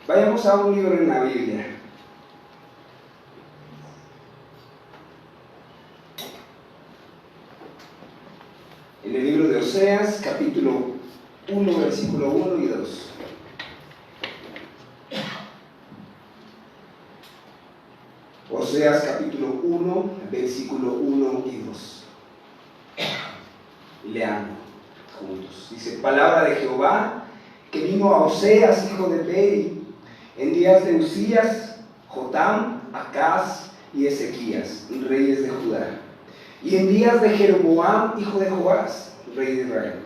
Vayamos a un libro en la Biblia. En el libro de Oseas, capítulo 1, versículo 1 y 2. Oseas, capítulo 1, versículo 1 y 2. Leamos juntos. Dice: palabra de Jehová que vino a Oseas, hijo de Beri, en días de Usías, Jotam, Acaz y Ezequías, reyes de Judá, y en días de Jeroboam, hijo de Joás, rey de Israel.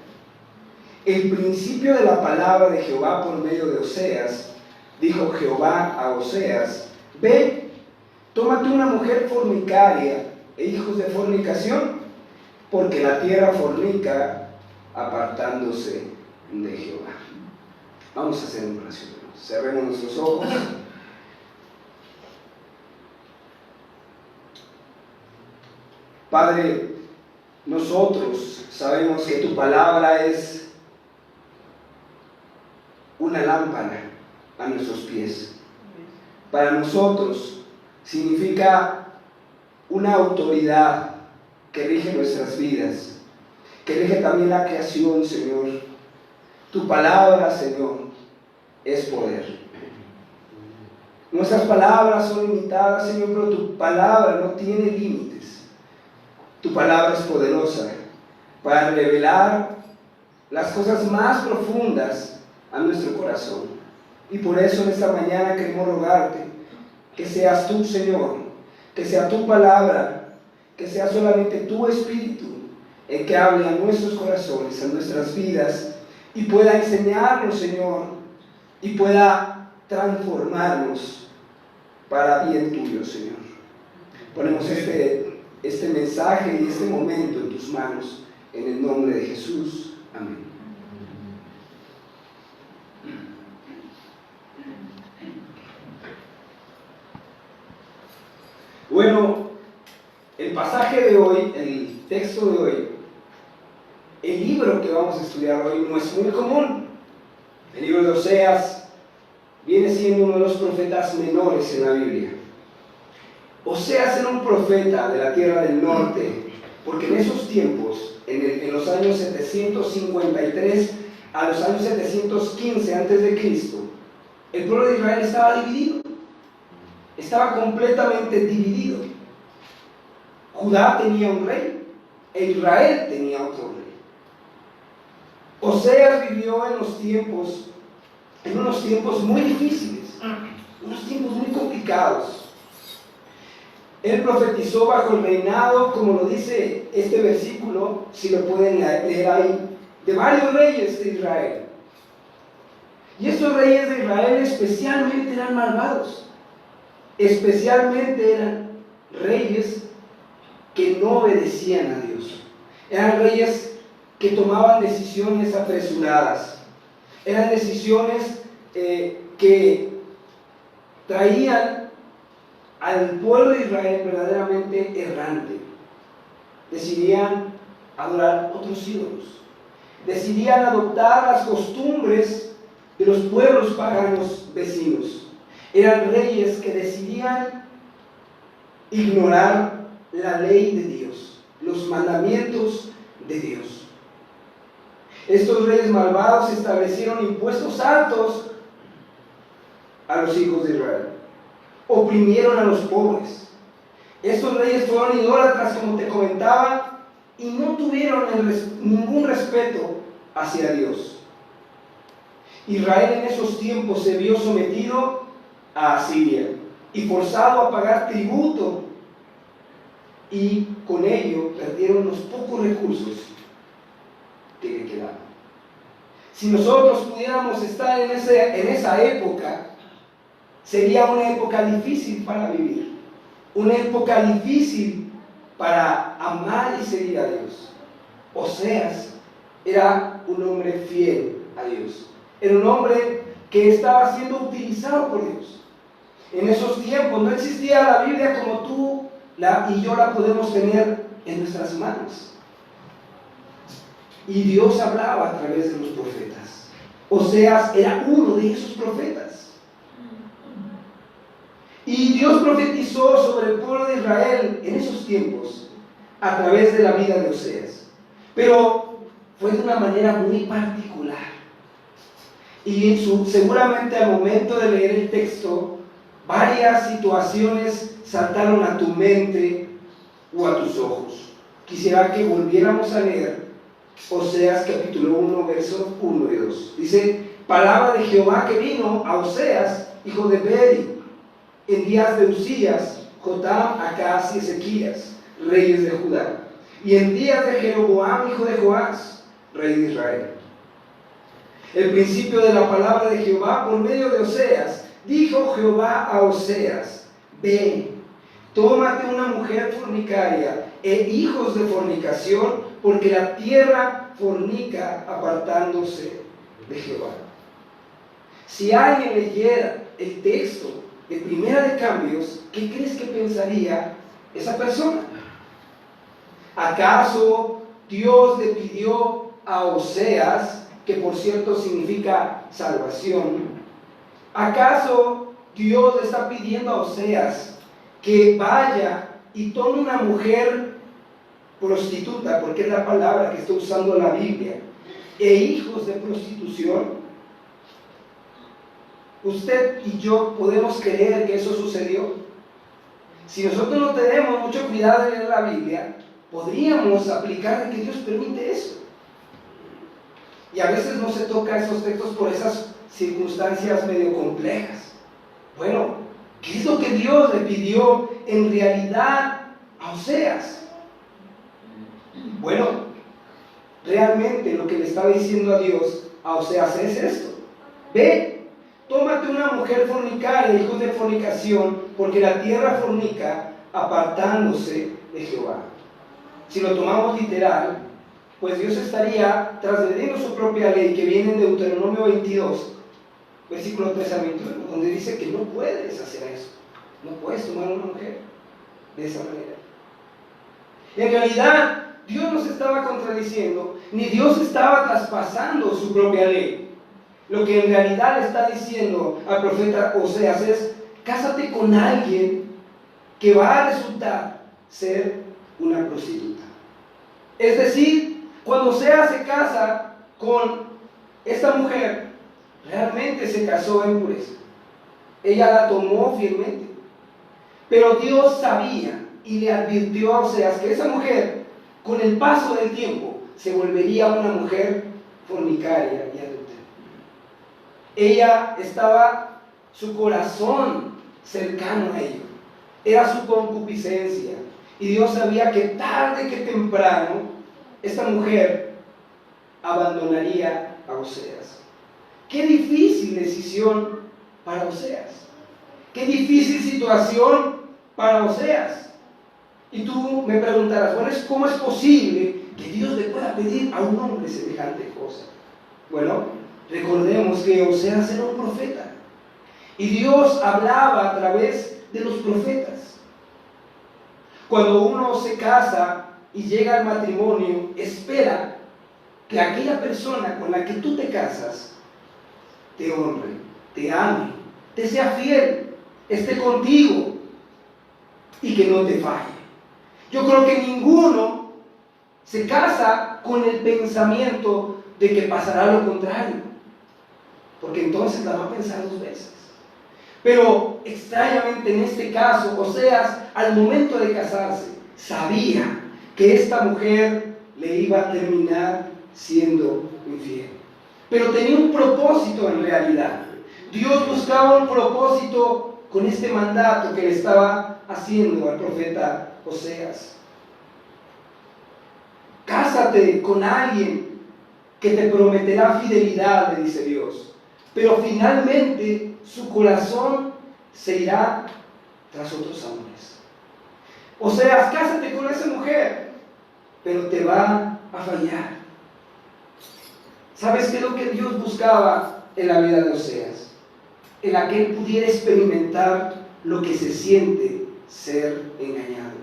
El principio de la palabra de Jehová por medio de Oseas, dijo Jehová a Oseas: ve, tómate una mujer fornicaria e hijos de fornicación, porque la tierra fornica apartándose de Jehová. Vamos a hacer una oración. Cerremos nuestros ojos. Padre, nosotros sabemos que tu palabra es una lámpara a nuestros pies. Para nosotros significa una autoridad que rige nuestras vidas, que rige también la creación, Señor. Tu palabra, Señor, es poder. Nuestras palabras son limitadas, Señor, pero tu palabra no tiene límites. Tu palabra es poderosa para revelar las cosas más profundas a nuestro corazón. Y por eso en esta mañana queremos rogarte que seas tú, Señor, que sea tu palabra, que sea solamente tu Espíritu el que hable a nuestros corazones, a nuestras vidas, y pueda enseñarnos, Señor, y pueda transformarnos para bien tuyo, Señor. Ponemos este mensaje y este momento en tus manos, en el nombre de Jesús. Amén. Bueno, el pasaje de hoy, el texto de hoy, el libro que vamos a estudiar hoy no es muy común. El libro de Oseas viene siendo uno de los profetas menores en la Biblia. Oseas era un profeta de la tierra del norte, porque en esos tiempos, en los años 753 a los años 715 a.C., el pueblo de Israel estaba dividido. Estaba completamente dividido. Judá tenía un rey e Israel tenía otro rey. Oseas vivió en unos tiempos muy difíciles, unos tiempos muy complicados. Él profetizó bajo el reinado, como lo dice este versículo, si lo pueden leer ahí, de varios reyes de Israel. Y estos reyes de Israel especialmente eran malvados. Especialmente eran reyes que no obedecían a Dios. Eran reyes que tomaban decisiones apresuradas. Eran decisiones que traían al pueblo de Israel verdaderamente errante. Decidían adorar otros ídolos. Decidían adoptar las costumbres de los pueblos paganos vecinos. Eran reyes que decidían ignorar la ley de Dios, los mandamientos de Dios. Estos reyes malvados establecieron impuestos altos a los hijos de Israel. Oprimieron a los pobres. Estos reyes fueron idólatras, como te comentaba, y no tuvieron ningún respeto hacia Dios. Israel en esos tiempos se vio sometido a Asiria y forzado a pagar tributo, y con ello perdieron los pocos recursos que le quedaban. Si nosotros pudiéramos estar en esa época, sería una época difícil para vivir, una época difícil para amar y seguir a Dios. Oseas era un hombre fiel a Dios, era un hombre que estaba siendo utilizado por Dios. En esos tiempos no existía la Biblia como tú y yo la podemos tener en nuestras manos. Y Dios hablaba a través de los profetas. Oseas era uno de esos profetas. Y Dios profetizó sobre el pueblo de Israel en esos tiempos a través de la vida de Oseas. Pero fue de una manera muy particular. Y seguramente al momento de leer el texto, varias situaciones saltaron a tu mente o a tus ojos. Quisiera que volviéramos a leer Oseas capítulo 1, versos 1 y 2. Dice: palabra de Jehová que vino a Oseas, hijo de Beri, en días de Usías, Jotam, Acaz y Ezequías, reyes de Judá, y en días de Jeroboam, hijo de Joás, rey de Israel. El principio de la palabra de Jehová por medio de Oseas. Dijo Jehová a Oseas: ven, tómate una mujer fornicaria e hijos de fornicación, porque la tierra fornica apartándose de Jehová. Si alguien leyera el texto de Primera de Cambios, ¿qué crees que pensaría esa persona? ¿Acaso Dios le pidió a Oseas, que por cierto significa salvación? ¿Acaso Dios le está pidiendo a Oseas que vaya y tome una mujer prostituta, porque es la palabra que está usando la Biblia, e hijos de prostitución? Usted y yo podemos creer que eso sucedió. Si nosotros no tenemos mucho cuidado de leer la Biblia, podríamos aplicar de que Dios permite eso. Y a veces no se toca esos textos por esas circunstancias medio complejas. Bueno, ¿qué es lo que Dios le pidió en realidad a Oseas? Bueno, realmente lo que le estaba diciendo a Dios a Oseas es esto: ve, tómate una mujer fornicaria, hijos de fornicación, porque la tierra fornica apartándose de Jehová. Si lo tomamos literal, pues Dios estaría transgrediendo su propia ley, que viene en Deuteronomio 22, versículo 3 a 21, donde dice que no puedes hacer eso. No puedes tomar una mujer de esa manera. En realidad, Dios no se estaba contradiciendo, ni Dios estaba traspasando su propia ley. Lo que en realidad le está diciendo al profeta Oseas es: cásate con alguien que va a resultar ser una prostituta. Es decir, cuando Oseas se casa con esta mujer, realmente se casó en pureza. Ella la tomó fielmente. Pero Dios sabía y le advirtió a Oseas que esa mujer, con el paso del tiempo, se volvería una mujer fornicaria y adúltera. Ella estaba, su corazón cercano a ello, era su concupiscencia. Y Dios sabía que tarde que temprano esta mujer abandonaría a Oseas. Qué difícil decisión para Oseas. Qué difícil situación para Oseas. Y tú me preguntarás: bueno, ¿cómo es posible que Dios le pueda pedir a un hombre semejante cosa? Bueno, recordemos que Oseas era un profeta. Y Dios hablaba a través de los profetas. Cuando uno se casa y llega al matrimonio, espera que aquella persona con la que tú te casas te honre, te ame, te sea fiel, esté contigo y que no te falle. Yo creo que ninguno se casa con el pensamiento de que pasará lo contrario, porque entonces la va a pensar dos veces. Pero extrañamente en este caso, Oseas, al momento de casarse, sabía que esta mujer le iba a terminar siendo infiel. Pero tenía un propósito en realidad. Dios buscaba un propósito con este mandato que le estaba haciendo al profeta Oseas. Cásate con alguien que te prometerá fidelidad, le dice Dios. Pero finalmente su corazón se irá tras otros hombres. Oseas, cásate con esa mujer, pero te va a fallar. ¿Sabes qué es lo que Dios buscaba en la vida de Oseas? En la que él pudiera experimentar lo que se siente ser engañado,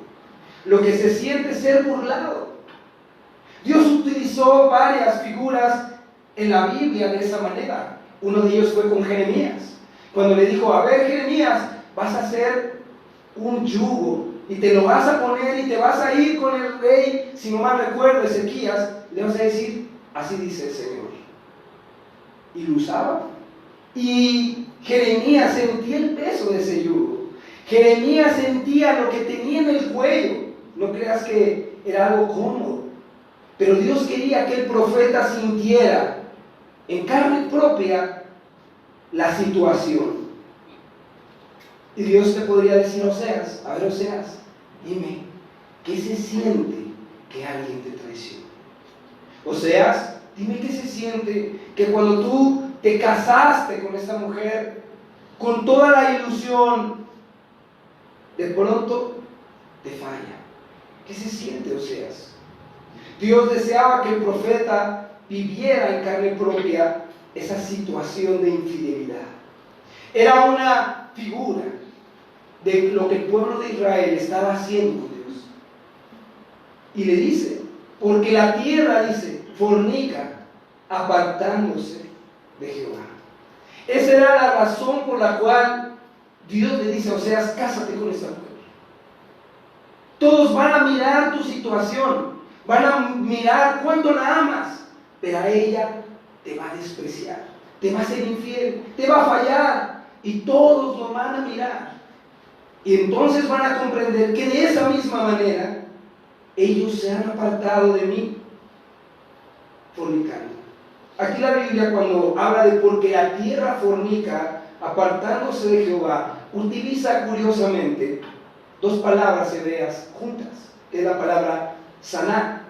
lo que se siente ser burlado. Dios utilizó varias figuras en la Biblia de esa manera. Uno de ellos fue con Jeremías, cuando le dijo: a ver, Jeremías, vas a hacer un yugo y te lo vas a poner y te vas a ir con el rey, si no mal recuerdo, Ezequías, le vas a decir, así dice el Señor. Y lo usaba. Y Jeremías sentía el peso de ese yugo. Jeremías sentía lo que tenía en el cuello. No creas que era algo cómodo. Pero Dios quería que el profeta sintiera en carne propia la situación. Y Dios te podría decir, Oseas, a ver, Oseas, dime, ¿qué se siente que alguien te traicione? Oseas, dime qué se siente que cuando tú te casaste con esta mujer, con toda la ilusión, de pronto te falla. ¿Qué se siente, Oseas? Dios deseaba que el profeta viviera en carne propia esa situación de infidelidad. Era una figura de lo que el pueblo de Israel estaba haciendo con Dios. Y le dice, porque la tierra, dice, fornica, apartándose de Jehová. Esa era la razón por la cual Dios le dice, Oseas, cásate con esta mujer. Todos van a mirar tu situación, van a mirar cuánto la amas, pero a ella te va a despreciar, te va a ser infiel, te va a fallar, y todos lo van a mirar. Y entonces van a comprender que de esa misma manera ellos se han apartado de mí, fornicando. Aquí la Biblia, cuando habla de porque la tierra fornica, apartándose de Jehová, utiliza curiosamente dos palabras hebreas juntas, que es la palabra saná,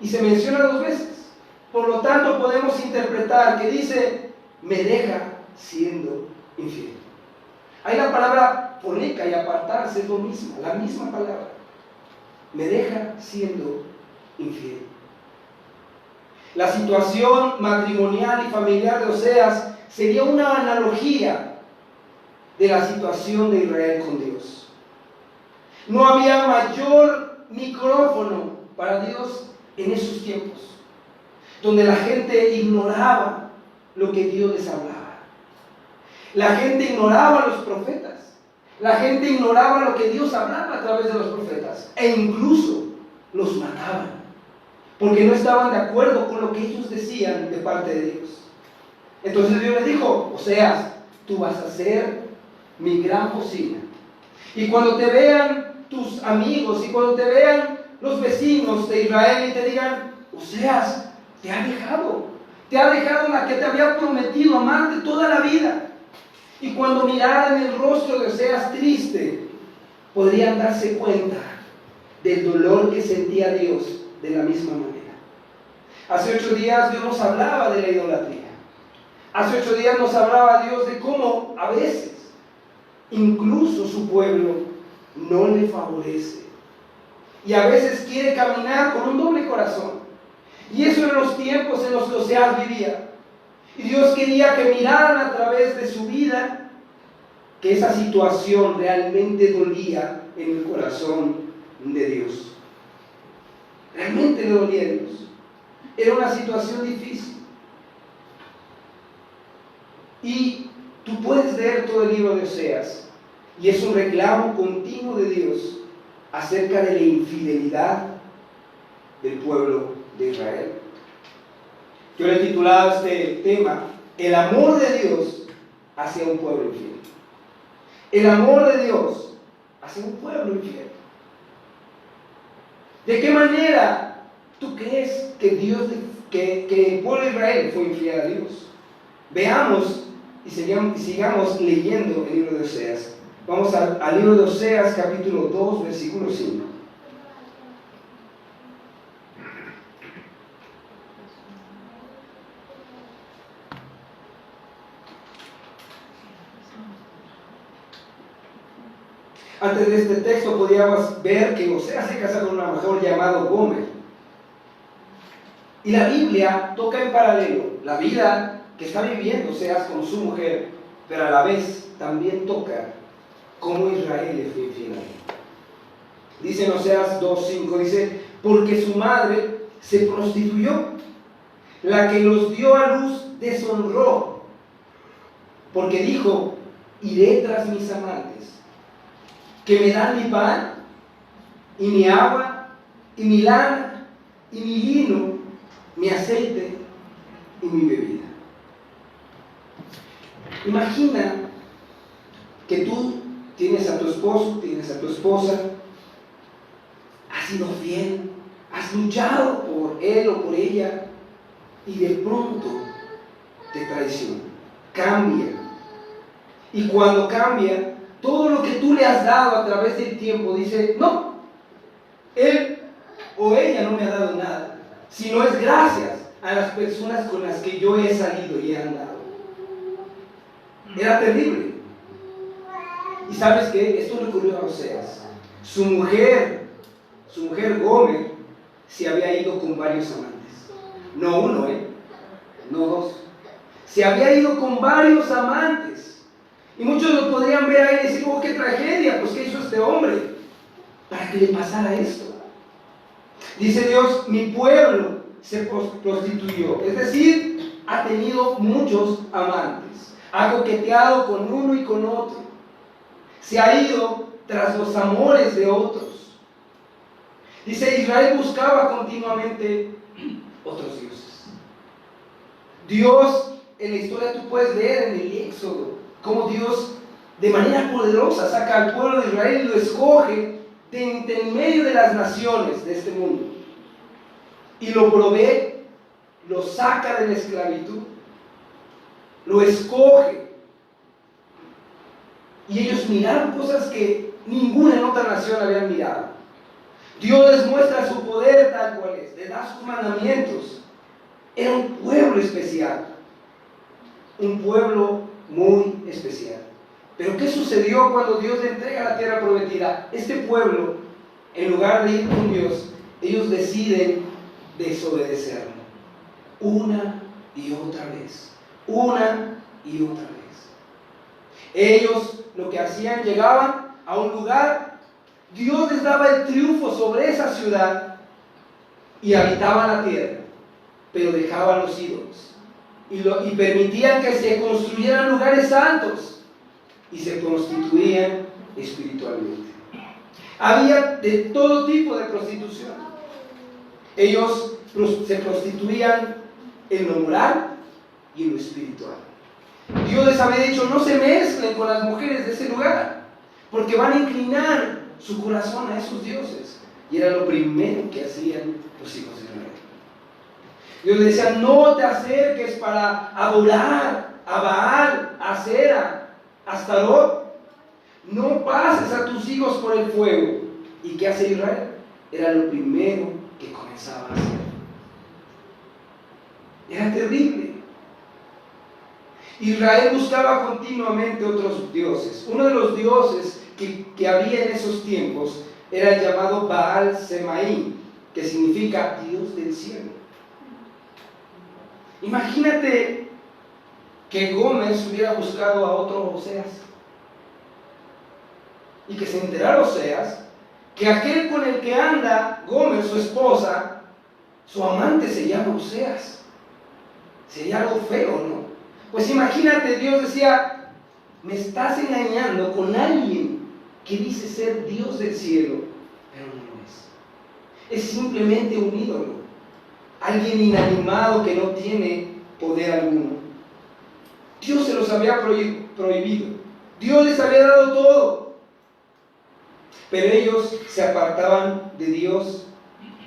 y se menciona dos veces. Por lo tanto, podemos interpretar que dice, me deja siendo infiel. Ahí la palabra fornica y apartarse es lo mismo, la misma palabra. Me deja siendo infiel. La situación matrimonial y familiar de Oseas sería una analogía de la situación de Israel con Dios. No había mayor micrófono para Dios en esos tiempos, donde la gente ignoraba lo que Dios les hablaba. La gente ignoraba a los profetas. La gente ignoraba lo que Dios hablaba a través de los profetas. E incluso los mataban, porque no estaban de acuerdo con lo que ellos decían de parte de Dios. Entonces Dios les dijo, Oseas, tú vas a ser mi gran bocina. Y cuando te vean tus amigos y cuando te vean los vecinos de Israel y te digan, Oseas, te ha dejado la que te había prometido amarte toda la vida. Y cuando miraran el rostro de Oseas triste, podrían darse cuenta del dolor que sentía Dios de la misma manera. Hace 8 días Dios nos hablaba de la idolatría. Hace 8 días nos hablaba Dios de cómo a veces incluso su pueblo no le favorece. Y a veces quiere caminar con un doble corazón. Y eso en los tiempos en los que Oseas vivía. Y Dios quería que miraran a través de su vida que esa situación realmente dolía en el corazón de Dios. Realmente le dolía a Dios. Era una situación difícil. Y tú puedes leer todo el libro de Oseas y es un reclamo continuo de Dios acerca de la infidelidad del pueblo de Israel. Yo le he titulado este tema, el amor de Dios hacia un pueblo infiel. El amor de Dios hacia un pueblo infiel. ¿De qué manera tú crees que el pueblo de Israel fue infiel a Dios? Veamos y sigamos leyendo el libro de Oseas. Vamos al libro de Oseas, capítulo 2, versículo 5. Antes de este texto podíamos ver que Oseas se casa con una mujer llamada Gomer. Y la Biblia toca en paralelo la vida que está viviendo Oseas con su mujer, pero a la vez también toca cómo Israel le fue infiel a él. Dice en Oseas 2:5, dice, porque su madre se prostituyó, la que los dio a luz deshonró, porque dijo, iré tras mis amantes, que me dan mi pan, y mi agua, y mi lana, y mi lino, mi aceite, y mi bebida. Imagina que tú tienes a tu esposo, tienes a tu esposa, has sido fiel, has luchado por él o por ella, y de pronto te traiciona, cambia. Y cuando cambia, todo lo que tú le has dado a través del tiempo, dice, no, él o ella no me ha dado nada, sino es gracias a las personas con las que yo he salido y he andado. Era terrible. Y sabes qué, esto le ocurrió a Oseas. Su mujer Gomer, se había ido con varios amantes. No uno, no dos. Se había ido con varios amantes. Y muchos lo podrían ver ahí y decir, oh, qué tragedia, pues qué hizo este hombre para que le pasara esto. Dice Dios, mi pueblo se prostituyó. Es decir, ha tenido muchos amantes. Ha coqueteado con uno y con otro. Se ha ido tras los amores de otros. Dice, Israel buscaba continuamente otros dioses. Dios, en la historia tú puedes leer en el Éxodo, cómo Dios de manera poderosa saca al pueblo de Israel y lo escoge de entre en medio de las naciones de este mundo. Y lo provee, lo saca de la esclavitud, lo escoge. Y ellos miraron cosas que ninguna en otra nación habían mirado. Dios les muestra su poder tal cual es, les da sus mandamientos. Era un pueblo especial, un pueblo muy especial. Pero ¿qué sucedió cuando Dios le entrega la tierra prometida? Este pueblo, en lugar de ir con Dios, ellos deciden desobedecerlo. Una y otra vez. Una y otra vez. Ellos lo que hacían, llegaban a un lugar, Dios les daba el triunfo sobre esa ciudad y habitaban la tierra, pero dejaban los ídolos y permitían que se construyeran lugares santos y se prostituían espiritualmente. Había de todo tipo de prostitución. Ellos se prostituían en lo moral y en lo espiritual. Dios les había dicho, no se mezclen con las mujeres de ese lugar, porque van a inclinar su corazón a esos dioses. Y era lo primero que hacían los hijos de Israel. Dios les decía, no te acerques para adorar a Baal, a Asera, a Astarot. No pases a tus hijos por el fuego. ¿Y qué hace Israel? Era lo primero que comenzaba a hacer. Era terrible. Israel buscaba continuamente otros dioses. Uno de los dioses que había en esos tiempos era el llamado Baal Semaín, que significa Dios del cielo. Imagínate que Gómez hubiera buscado a otro Oseas y que se enterara Oseas que aquel con el que anda Gómez, su esposa, su amante se llama Oseas. Sería algo feo, ¿no? Pues imagínate, Dios decía, me estás engañando con alguien que dice ser Dios del cielo, pero no lo es. Es simplemente un ídolo, alguien inanimado que no tiene poder alguno. Dios se los había prohibido, Dios les había dado todo, pero ellos se apartaban de Dios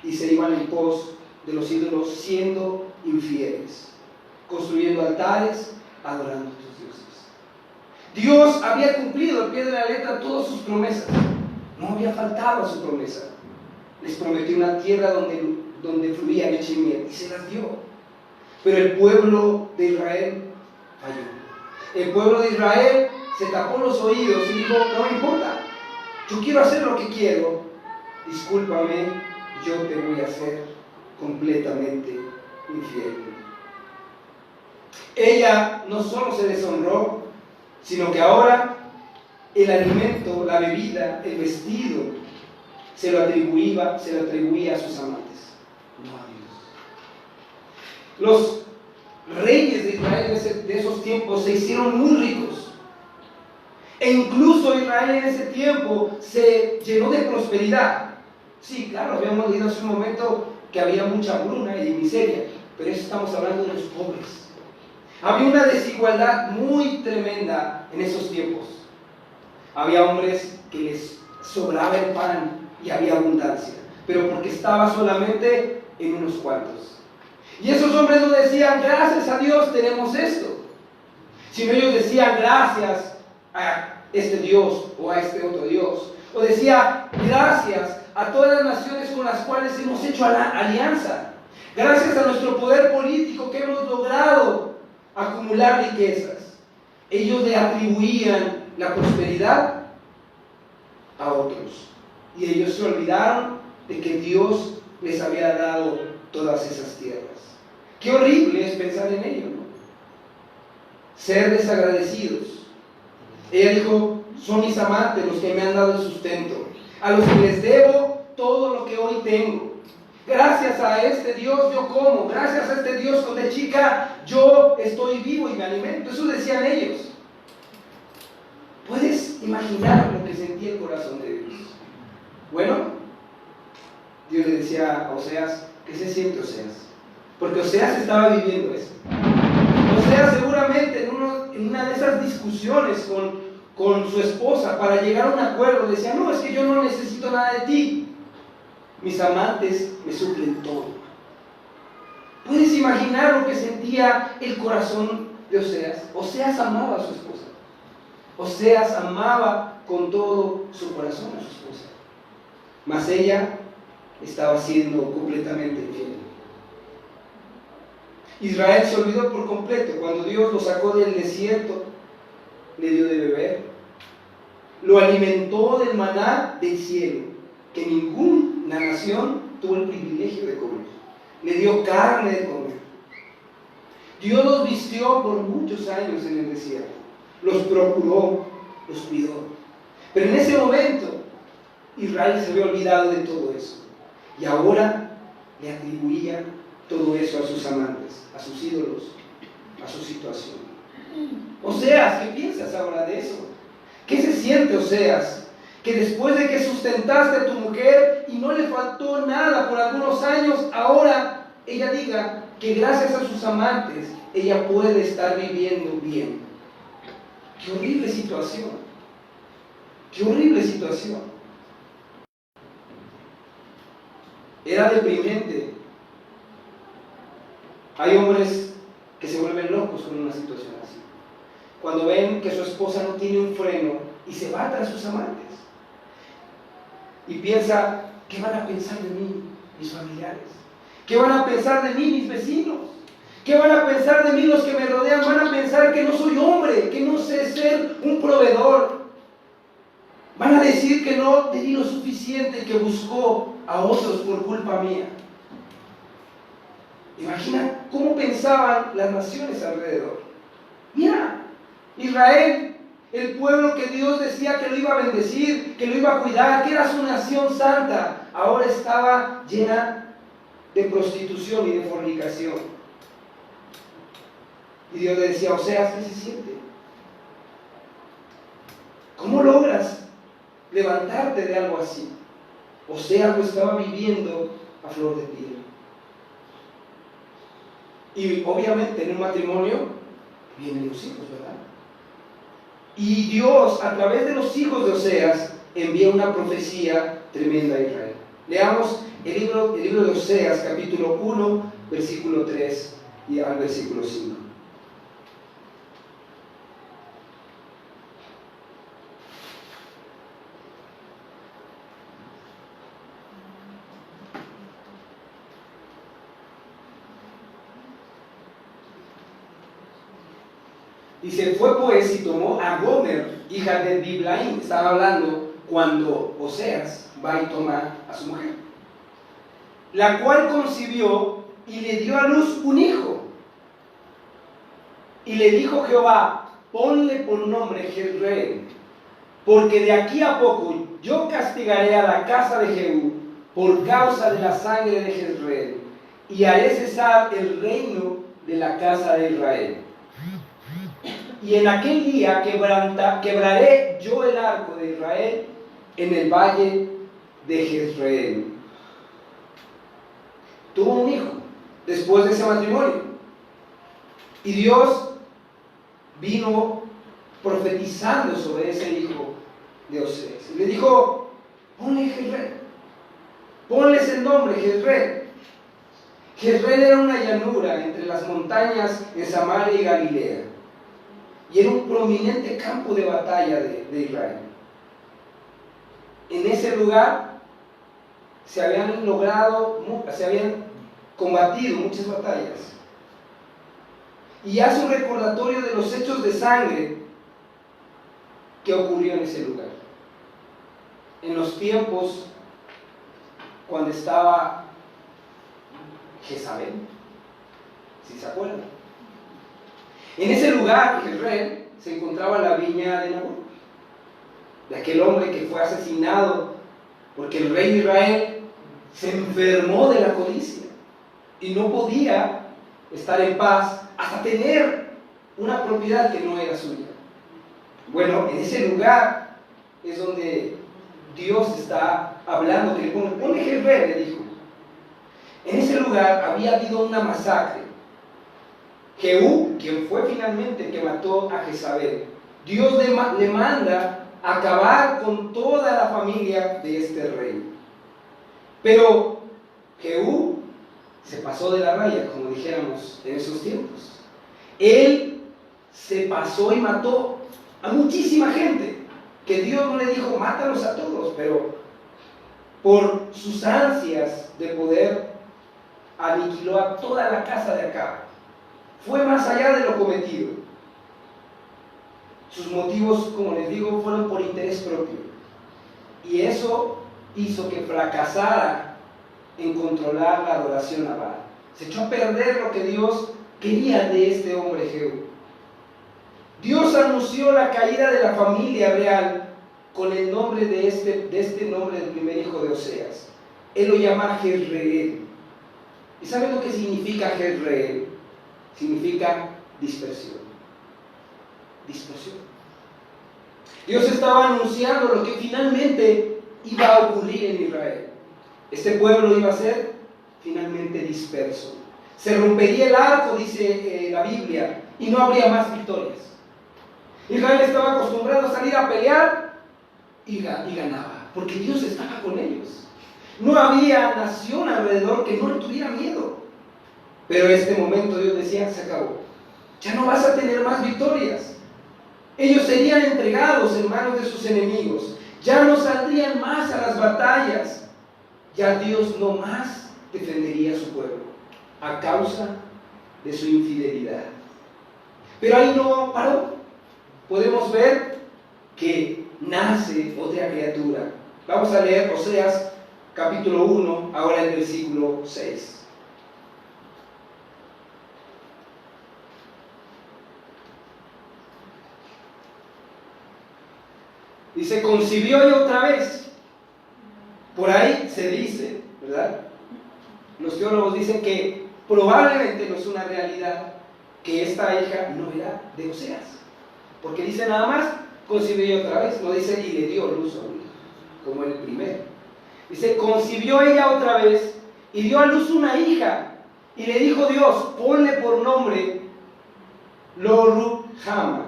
y se iban en pos de los ídolos, siendo infieles, construyendo altares, adorando a sus dioses. Dios había cumplido al pie de la letra todas sus promesas, no había faltado a su promesa. Les prometió una tierra donde fluía leche y miel, y se las dio. Pero el pueblo de Israel falló. El pueblo de Israel se tapó los oídos y dijo, no me importa, yo quiero hacer lo que quiero, discúlpame, yo te voy a hacer completamente infiel. Ella no solo se deshonró, sino que ahora el alimento, la bebida, el vestido, se lo atribuía a sus amantes, no a Dios. Los reyes de Israel de esos tiempos se hicieron muy ricos E incluso Israel en ese tiempo se llenó de prosperidad. Sí, claro, habíamos leído hace un momento que había mucha hambruna y miseria, pero eso estamos hablando de los pobres. Había una desigualdad muy tremenda en esos tiempos. Había hombres que les sobraba el pan y había abundancia, pero porque estaba solamente en unos cuantos. Y esos hombres no decían, gracias a Dios tenemos esto, sino ellos decían, gracias a este Dios o a este otro Dios. O decía, gracias a todas las naciones con las cuales hemos hecho alianza. Gracias a nuestro poder político que hemos logrado acumular riquezas. Ellos le atribuían la prosperidad a otros. Y ellos se olvidaron de que Dios les había dado todas esas tierras. Qué horrible es pensar en ello, ¿no? Ser desagradecidos. Ella dijo, son mis amantes los que me han dado el sustento, a los que les debo todo lo que hoy tengo. Gracias a este Dios yo como, gracias a este Dios con de chica yo estoy vivo y me alimento. Eso decían ellos. ¿Puedes imaginar lo que sentía el corazón de Dios? Bueno, Dios le decía a Oseas, ¿qué se siente Oseas? Porque Oseas estaba viviendo eso. Oseas seguramente en una de esas discusiones con su esposa para llegar a un acuerdo decía, no, es que yo no necesito nada de ti. Mis amantes me suplen todo. ¿Puedes imaginar lo que sentía el corazón de Oseas? Oseas amaba a su esposa. Oseas amaba con todo su corazón a su esposa. Mas ella estaba siendo completamente infiel. Israel se olvidó por completo. Cuando Dios lo sacó del desierto, le dio de beber. Lo alimentó del maná del cielo, que ninguna nación tuvo el privilegio de comer. Le dio carne de comer. Dios los vistió por muchos años en el desierto. Los procuró, los cuidó. Pero en ese momento, Israel se había olvidado de todo eso. Y ahora le atribuía todo eso a sus amantes, a sus ídolos, a su situación. Oseas, ¿qué piensas ahora de eso? ¿Qué se siente, Oseas? Que después de que sustentaste a tu mujer y no le faltó nada por algunos años, ahora ella diga que gracias a sus amantes ella puede estar viviendo bien. ¡Qué horrible situación! ¡Qué horrible situación! Era deprimente. Hay hombres que se vuelven locos con una situación así. Cuando ven que su esposa no tiene un freno y se va tras sus amantes. Y piensa, ¿qué van a pensar de mí mis familiares? ¿Qué van a pensar de mí mis vecinos? ¿Qué van a pensar de mí los que me rodean? Van a pensar que no soy hombre, que no sé ser un proveedor. Van a decir que no di lo suficiente, que buscó a otros por culpa mía. Imagina cómo pensaban las naciones alrededor. Mira, Israel, el pueblo que Dios decía que lo iba a bendecir, que lo iba a cuidar, que era su nación santa, ahora estaba llena de prostitución y de fornicación. Y Dios le decía, Oseas, ¿qué se siente? ¿Cómo logras levantarte de algo así? Oseas lo estaba viviendo a flor de piel. Y obviamente en un matrimonio vienen los hijos, ¿verdad? Y Dios, a través de los hijos de Oseas, envía una profecía tremenda a Israel. Leamos el libro de Oseas, capítulo 1, versículo 3 y al versículo 5. Dice, fue pues y tomó a Gomer, hija de Diblaim. Estaba hablando cuando Oseas va y toma a su mujer, la cual concibió y le dio a luz un hijo. Y le dijo Jehová, ponle por nombre Jezreel, porque de aquí a poco yo castigaré a la casa de Jehú por causa de la sangre de Jezreel, y haré cesar el reino de la casa de Israel. y en aquel día quebraré yo el arco de Israel en el valle de Jezreel. Tuvo un hijo después de ese matrimonio. Y Dios vino profetizando sobre ese hijo de Oseas. Y le dijo, ponle Jezreel. Ponles el nombre Jezreel. Jezreel era una llanura entre las montañas de Samaria y Galilea. Y era un prominente campo de batalla de Israel. En ese lugar se habían combatido muchas batallas. Y hace un recordatorio de los hechos de sangre que ocurrió en ese lugar. En los tiempos cuando estaba Jezabel, si se acuerdan. En ese lugar, Jezreel, se encontraba la viña de Nabot, de aquel hombre que fue asesinado porque el rey de Israel se enfermó de la codicia y no podía estar en paz hasta tener una propiedad que no era suya. Bueno, en ese lugar es donde Dios está hablando, que le pone Jezreel, le dijo. En ese lugar había habido una masacre. Jehú, quien fue finalmente el que mató a Jezabel, Dios le manda acabar con toda la familia de este rey. Pero Jehú se pasó de la raya, como dijéramos en esos tiempos. Él se pasó y mató a muchísima gente, que Dios no le dijo, mátalos a todos, pero por sus ansias de poder, aniquiló a toda la casa de Acab. Fue más allá de lo cometido. Sus motivos, como les digo, fueron por interés propio. Y eso hizo que fracasara en controlar la adoración a Baal. Se echó a perder lo que Dios quería de este hombre Jehú. Dios anunció la caída de la familia real con el nombre de este nombre del primer hijo de Oseas. Él lo llama Jezreel. ¿Y saben lo que significa Jezreel? Significa dispersión. Dispersión. Dios estaba anunciando lo que finalmente iba a ocurrir en Israel. Este pueblo iba a ser finalmente disperso. Se rompería el arco, dice la Biblia, y no habría más victorias. Israel estaba acostumbrado a salir a pelear y ganaba, porque Dios estaba con ellos. No había nación alrededor que no le tuviera miedo. Pero en este momento Dios decía, se acabó. Ya no vas a tener más victorias. Ellos serían entregados en manos de sus enemigos. Ya no saldrían más a las batallas. Ya Dios no más defendería a su pueblo a causa de su infidelidad. Pero ahí no paró. Podemos ver que nace otra criatura. Vamos a leer Oseas capítulo 1, ahora el versículo 6. Dice, concibió y otra vez. Por ahí se dice, ¿verdad? Los teólogos dicen que probablemente no es una realidad que esta hija no era de Oseas. Porque dice nada más, concibió y otra vez. No dice y le dio luz a un hijo, como el primero. Dice, concibió ella otra vez y dio a luz una hija. Y le dijo Dios, ponle por nombre Lo-Ruhamah,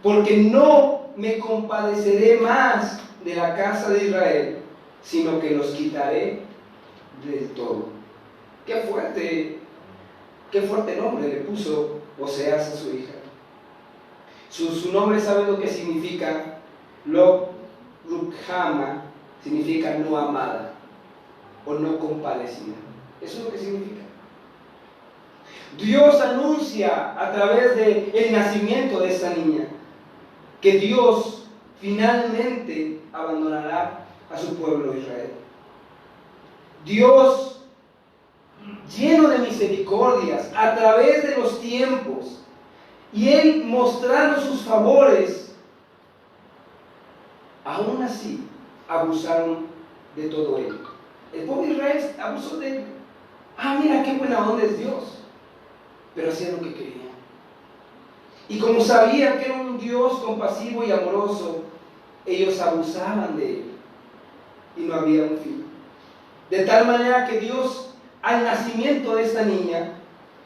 porque no me compadeceré más de la casa de Israel, sino que los quitaré del todo. Qué fuerte nombre le puso Oseas a su hija. Su nombre, ¿sabe lo que significa? Lo-Ruhamah significa no amada o no compadecida. Eso es lo que significa. Dios anuncia a través del nacimiento de esta niña que Dios finalmente abandonará a su pueblo Israel. Dios, lleno de misericordias a través de los tiempos, y Él mostrando sus favores, aún así abusaron de todo ello. El pueblo de Israel abusó de él. Mira qué buena onda es Dios, pero hacían lo que querían. Y como sabían que era un Dios compasivo y amoroso, ellos abusaban de él y no había un fin. De tal manera que Dios, al nacimiento de esta niña,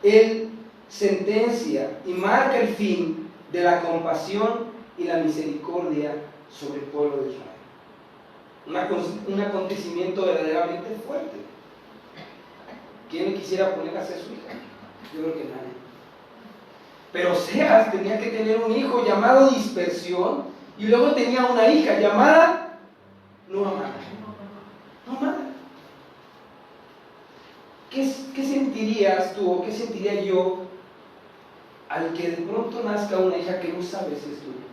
Él sentencia y marca el fin de la compasión y la misericordia sobre el pueblo de Israel. Un acontecimiento verdaderamente fuerte. ¿Quién le quisiera poner a ser su hija? Yo creo que nadie. Pero Oseas tenía que tener un hijo llamado Dispersión y luego tenía una hija llamada no amada. No amada. ¿Qué sentirías tú o qué sentiría yo al que de pronto nazca una hija que no sabes si es tuya?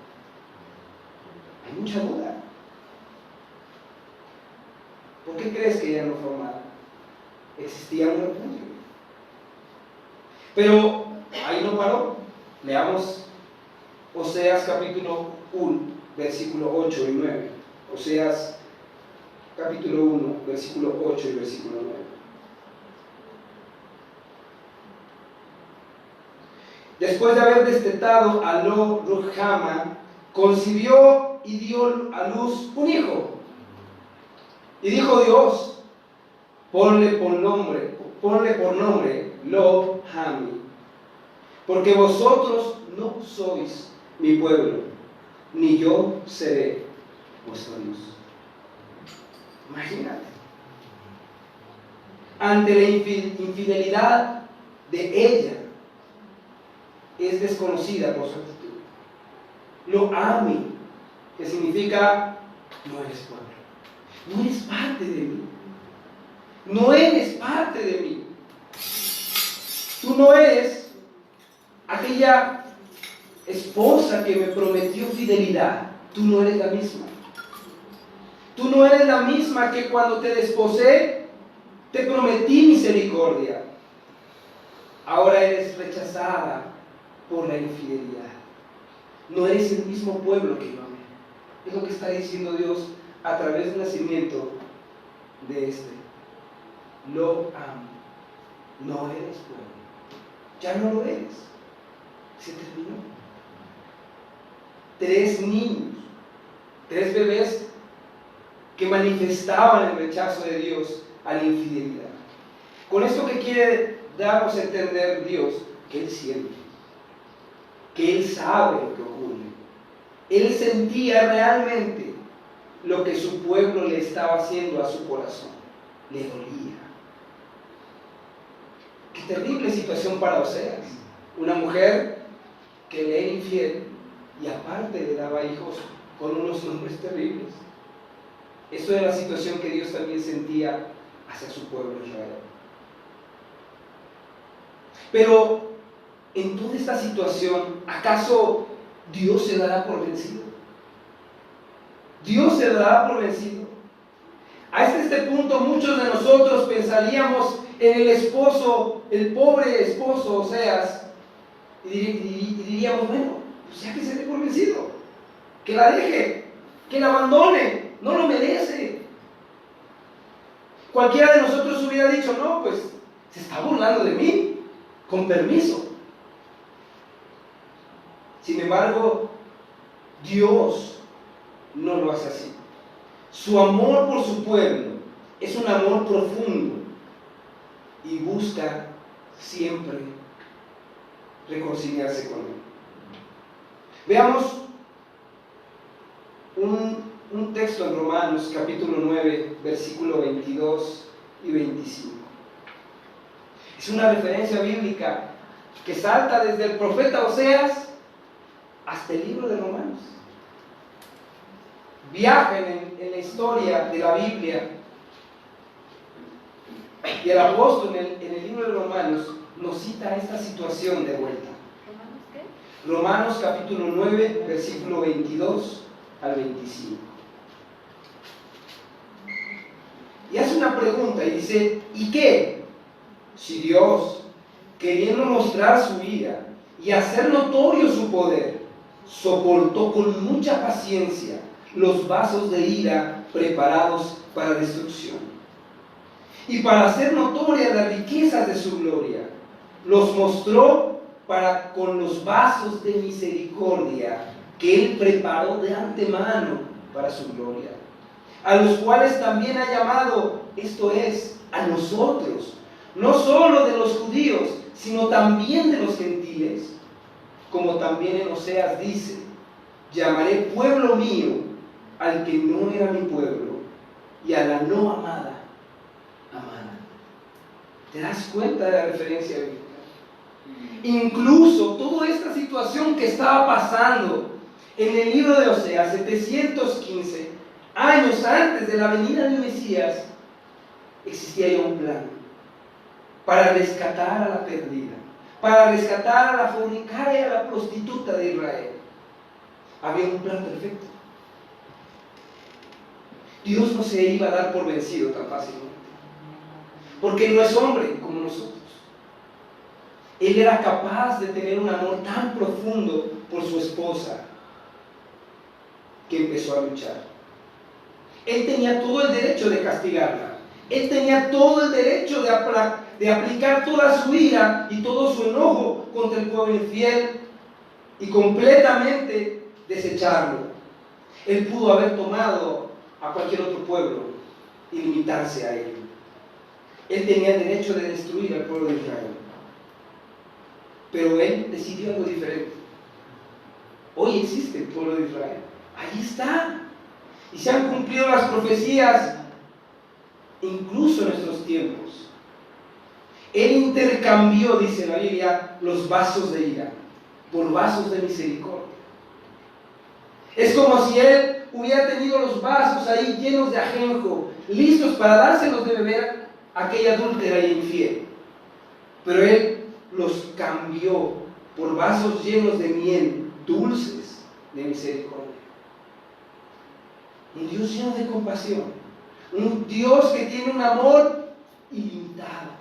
Hay mucha duda. ¿Por qué crees que ella no fue amada? Existía un repudio. Pero ahí no paró. Leamos Oseas capítulo 1, versículo 8 y 9. Oseas capítulo 1, versículo 8 y versículo 9. Después de haber destetado a Lo-Ruhama, concibió y dio a luz un hijo. Y dijo Dios, ponle por nombre Lo-Hami, porque vosotros no sois mi pueblo, ni yo seré vuestro Dios. Imagínate. Ante la infidelidad de ella, es desconocida por su actitud. Lo-Hami, que significa no eres pueblo, no eres parte de mí, no eres parte de mí. Tú no eres aquella esposa que me prometió fidelidad. Tú no eres la misma. Tú no eres la misma que cuando te desposé te prometí misericordia. Ahora eres rechazada por la infidelidad. No eres el mismo pueblo que yo amé. Es lo que está diciendo Dios a través del nacimiento de este. Lo amo. No eres pueblo. Ya no lo eres. Se terminó. 3 niños, 3 bebés que manifestaban el rechazo de Dios a la infidelidad. Con esto que quiere darnos a entender Dios, que Él siente, que Él sabe lo que ocurre. Él sentía realmente lo que su pueblo le estaba haciendo a su corazón. Le dolía. Qué terrible situación para Oseas. Una mujer que le era infiel y aparte le daba hijos con unos nombres terribles. Eso era la situación que Dios también sentía hacia su pueblo Israel. Pero en toda esta situación, ¿acaso Dios se dará por vencido? Dios se dará por vencido. A este punto muchos de nosotros pensaríamos en el esposo, el pobre esposo Oseas, y diríamos, bueno, pues ya que se dé por vencido, que la deje, que la abandone, no lo merece. Cualquiera de nosotros hubiera dicho, no, pues se está burlando de mí, con permiso. Sin embargo, Dios no lo hace así. Su amor por su pueblo es un amor profundo y busca siempre reconciliarse con él. Veamos un texto en Romanos capítulo 9, versículo 22 y 25. Es una referencia bíblica que salta desde el profeta Oseas hasta el libro de Romanos. Viajen en la historia de la Biblia y el apóstol en el libro de Romanos nos cita esta situación de vuelta. ¿Romanos qué? Romanos capítulo 9, versículo 22 al 25. Y hace una pregunta y dice, ¿y qué? Si Dios, queriendo mostrar su ira y hacer notorio su poder, soportó con mucha paciencia los vasos de ira preparados para destrucción, y para hacer notorias las riquezas de su gloria, los mostró para con los vasos de misericordia que Él preparó de antemano para su gloria, a los cuales también ha llamado, esto es, a nosotros, no solo de los judíos, sino también de los gentiles, como también en Oseas dice, llamaré pueblo mío al que no era mi pueblo, y a la no amada, amada. ¿Te das cuenta de la referencia bíblica? Incluso toda esta situación que estaba pasando en el libro de Oseas, 715 años antes de la venida del Mesías, existía ya un plan para rescatar a la perdida, para rescatar a la fornicaria y a la prostituta de Israel. Había un plan perfecto. Dios no se iba a dar por vencido tan fácilmente, porque no es hombre como nosotros. Él era capaz de tener un amor tan profundo por su esposa que empezó a luchar. Él tenía todo el derecho de castigarla. Él tenía todo el derecho de aplicar toda su ira y todo su enojo contra el pueblo infiel y completamente desecharlo. Él pudo haber tomado a cualquier otro pueblo y limitarse a él. Él tenía el derecho de destruir al pueblo de Israel. Pero Él decidió algo diferente. Hoy existe el pueblo de Israel. Ahí está. Y se han cumplido las profecías, incluso en nuestros tiempos. Él intercambió, dice la Biblia, los vasos de ira por vasos de misericordia. Es como si Él hubiera tenido los vasos ahí llenos de ajenjo, listos para dárselos de beber a aquella adúltera y infiel. Pero Él los cambió por vasos llenos de miel, dulces de misericordia. Un Dios lleno de compasión, un Dios que tiene un amor ilimitado,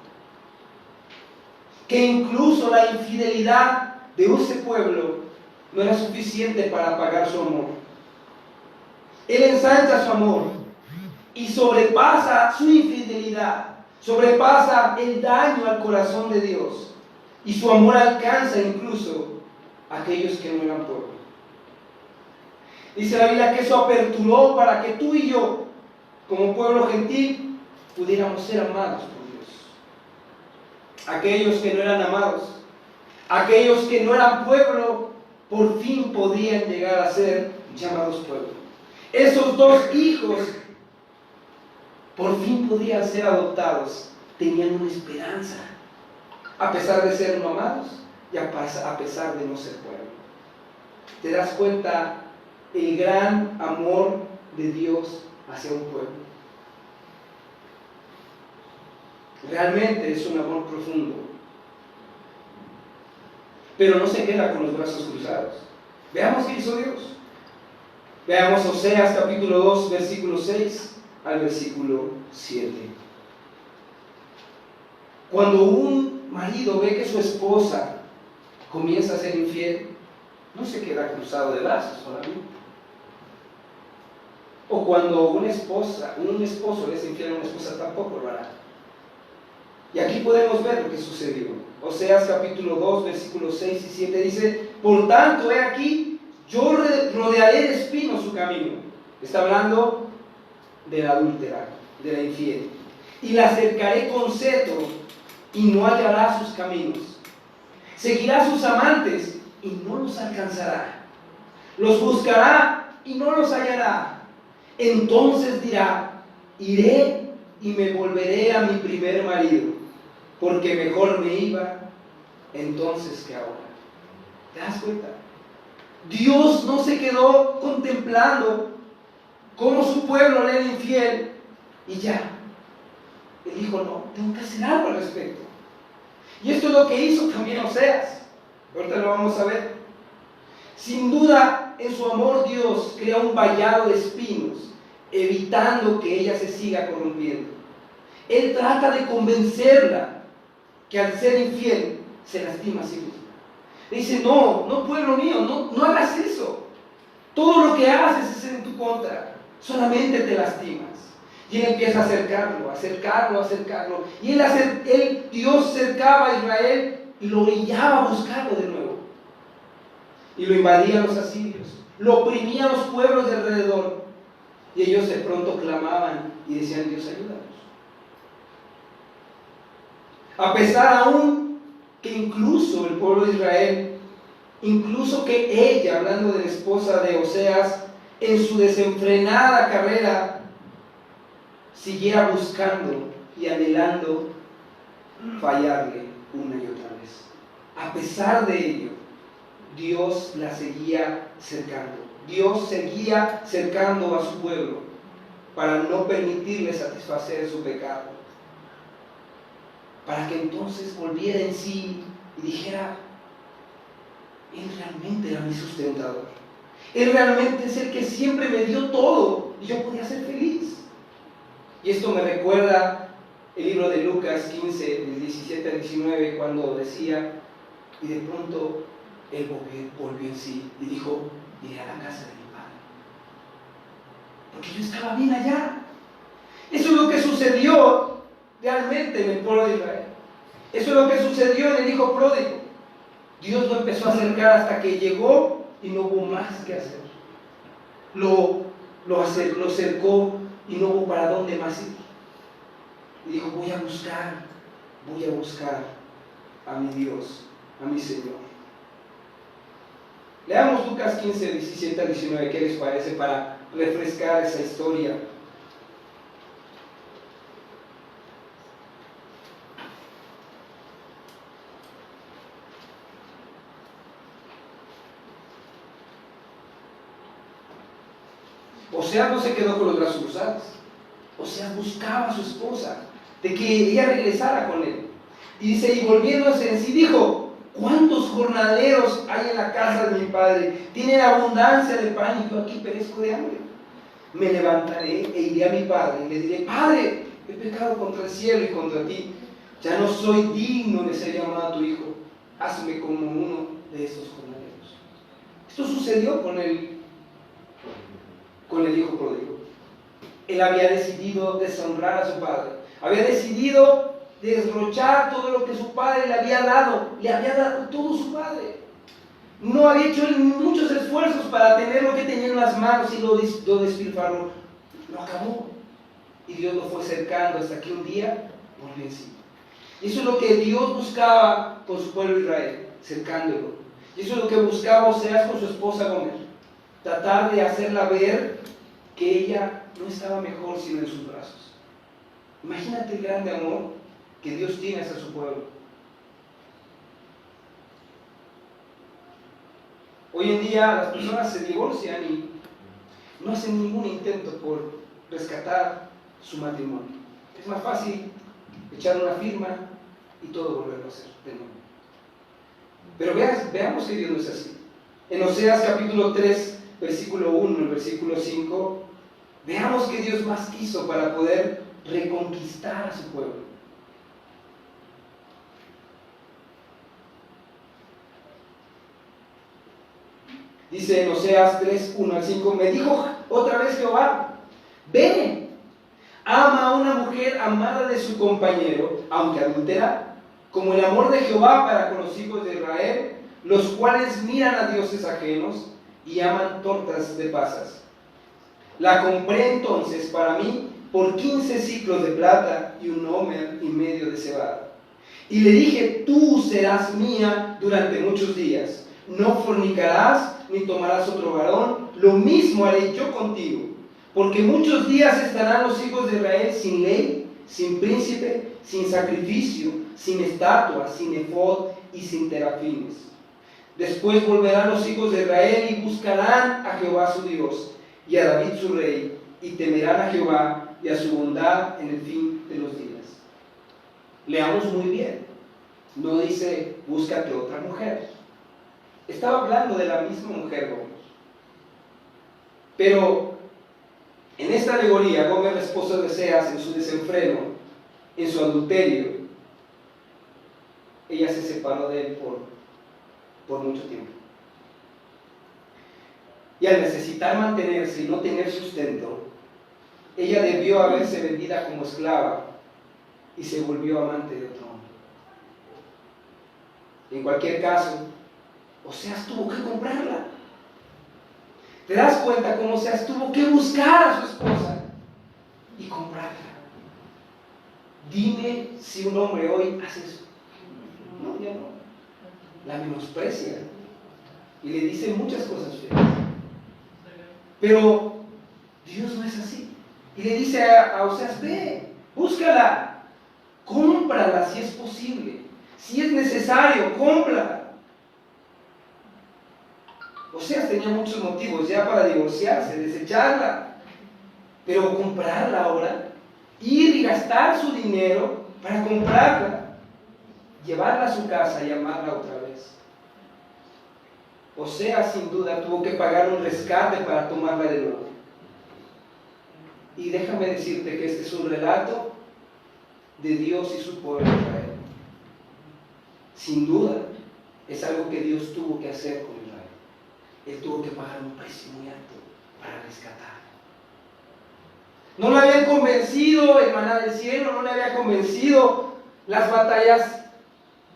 que incluso la infidelidad de ese pueblo no era suficiente para pagar su amor. Él ensancha su amor y sobrepasa su infidelidad, sobrepasa el daño al corazón de Dios. Y su amor alcanza incluso a aquellos que no eran pueblo. Dice la Biblia que eso aperturó para que tú y yo, como pueblo gentil, pudiéramos ser amados por Dios. Aquellos que no eran amados, aquellos que no eran pueblo, por fin podían llegar a ser llamados pueblo. Esos dos hijos por fin podían ser adoptados, tenían una esperanza. A pesar de ser no amados y a pesar de no ser pueblo. ¿Te das cuenta el gran amor de Dios hacia un pueblo? Realmente es un amor profundo. Pero no se queda con los brazos cruzados. Veamos qué hizo Dios. Veamos Oseas capítulo 2, versículo 6 al versículo 7. Cuando un marido ve que su esposa comienza a ser infiel, no se queda cruzado de brazos solamente. O cuando un esposo le es infiel a una esposa, tampoco lo hará. Y aquí podemos ver lo que sucedió. Oseas capítulo 2, versículos 6 y 7 dice: por tanto, he aquí, yo rodearé de espinos su camino. Está hablando de la adúltera, de la infiel. Y la cercaré con cetro, y no hallará sus caminos. Seguirá sus amantes y no los alcanzará. Los buscará y no los hallará. Entonces dirá: iré y me volveré a mi primer marido, porque mejor me iba entonces que ahora. ¿Te das cuenta? Dios no se quedó contemplando cómo su pueblo le era infiel y ya. Él dijo: no, tengo que hacer algo al respecto. Y esto es lo que hizo también Oseas. Ahorita lo vamos a ver. Sin duda, en su amor Dios crea un vallado de espinos, evitando que ella se siga corrompiendo. Él trata de convencerla que al ser infiel se lastima a sí misma. Le dice: no, pueblo mío, no hagas eso. Todo lo que haces es en tu contra. Solamente te lastimas. Y él empieza a acercarlo. Y Dios cercaba a Israel y lo orillaba a buscarlo de nuevo. Y lo invadían los asirios, lo oprimían los pueblos de alrededor. Y ellos de pronto clamaban y decían: Dios, ayúdanos. A pesar aún que incluso el pueblo de Israel, incluso que ella, hablando de la esposa de Oseas, en su desenfrenada carrera, siguiera buscando y anhelando fallarle una y otra vez. A pesar de ello, Dios la seguía cercando. Dios seguía cercando a su pueblo para no permitirle satisfacer su pecado. Para que entonces volviera en sí y dijera: Él realmente era mi sustentador. Él realmente es el que siempre me dio todo y yo podía ser feliz. Y esto me recuerda el libro de Lucas 15, del 17 al 19, cuando decía: y de pronto él volvió en sí y dijo: iré a la casa de mi padre, porque yo estaba bien allá. Eso es lo que sucedió realmente en el pueblo de Israel. Eso es lo que sucedió en el hijo pródigo. Dios lo empezó a acercar hasta que llegó y no hubo más que hacer. Lo cercó y no hubo para dónde más ir. Y dijo: voy a buscar a mi Dios, a mi Señor. Leamos Lucas 15, 17 al 19, ¿qué les parece? Para refrescar esa historia. Oseas no se quedó con los brazos cruzados. Oseas buscaba a su esposa, de que ella regresara con él. Y dice: y volviéndose en sí dijo: ¿cuántos jornaleros hay en la casa de mi padre? Tienen abundancia de pan y yo aquí perezco de hambre. Me levantaré e iré a mi padre y le diré: Padre, he pecado contra el cielo y contra ti. Ya no soy digno de ser llamado tu hijo. Hazme como uno de estos jornaleros. Esto sucedió con el hijo pródigo. Él había decidido deshonrar a su padre. Había decidido derrochar todo lo que su padre le había dado. Le había dado todo su padre. No había hecho muchos esfuerzos para tener lo que tenía en las manos y lo despilfarró. Lo acabó. Y Dios lo fue cercando hasta que un día volvió en sí. Y eso es lo que Dios buscaba con su pueblo Israel, cercándolo. Y eso es lo que buscaba Oseas con su esposa Gomer. Tratar de hacerla ver que ella no estaba mejor sino en sus brazos. Imagínate el grande amor que Dios tiene hacia su pueblo. Hoy en día las personas se divorcian y no hacen ningún intento por rescatar su matrimonio. Es más fácil echar una firma y todo volverlo a hacer de nuevo. Pero veamos que Dios no es así. En Oseas capítulo 3, versículo 1, el versículo 5, veamos que Dios más quiso para poder reconquistar a su pueblo. Dice en Oseas 3, 1 al 5, me dijo otra vez Jehová: ve, ama a una mujer amada de su compañero, aunque adúltera, como el amor de Jehová para con los hijos de Israel, los cuales miran a dioses ajenos y aman tortas de pasas. La compré entonces para mí por 15 siclos de plata y 1 homer y medio de cebada. Y le dije: tú serás mía durante muchos días. No fornicarás ni tomarás otro varón. Lo mismo haré yo contigo. Porque muchos días estarán los hijos de Israel sin ley, sin príncipe, sin sacrificio, sin estatua, sin efod y sin terafines. Después volverán los hijos de Israel y buscarán a Jehová su Dios y a David su rey, y temerán a Jehová y a su bondad en el fin de los días. Leamos muy bien. No dice: búscate otra mujer. Estaba hablando de la misma mujer Gomer. Pero en esta alegoría, Gomer, la esposa de Oseas, en su desenfreno, en su adulterio, ella se separó de él por mucho tiempo. Y al necesitar mantenerse y no tener sustento, ella debió haberse vendida como esclava y se volvió amante de otro hombre. En cualquier caso, Oseas tuvo que comprarla. ¿Te das cuenta cómo Oseas tuvo que buscar a su esposa y comprarla? Dime si un hombre hoy hace eso. No, ya no. La menosprecia y le dice muchas cosas feas. Pero Dios no es así. Y le dice a Oseas: ve, búscala, cómprala si es posible, si es necesario, cómprala. Oseas tenía muchos motivos ya para divorciarse, desecharla, pero comprarla ahora, ir y gastar su dinero para comprarla, llevarla a su casa y amarla otra vez. Oseas sin duda tuvo que pagar un rescate para tomarla de nuevo. Y déjame decirte que este es un relato de Dios y su pueblo Israel. Sin duda es algo que Dios tuvo que hacer con Israel. Él tuvo que pagar un precio muy alto para rescatarlo. No le habían convencido el maná del cielo, no le había convencido las batallas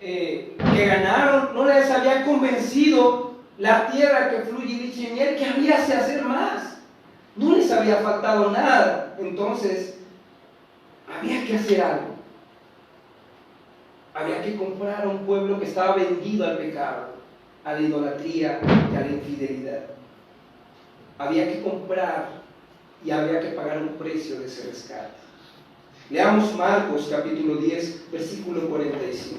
que ganaron, no les había convencido la tierra que fluye leche y miel, que había que hacer más. No les había faltado nada. Entonces, había que hacer algo. Había que comprar a un pueblo que estaba vendido al pecado, a la idolatría y a la infidelidad. Había que comprar y había que pagar un precio de ese rescate. Leamos Marcos capítulo 10, versículo 45.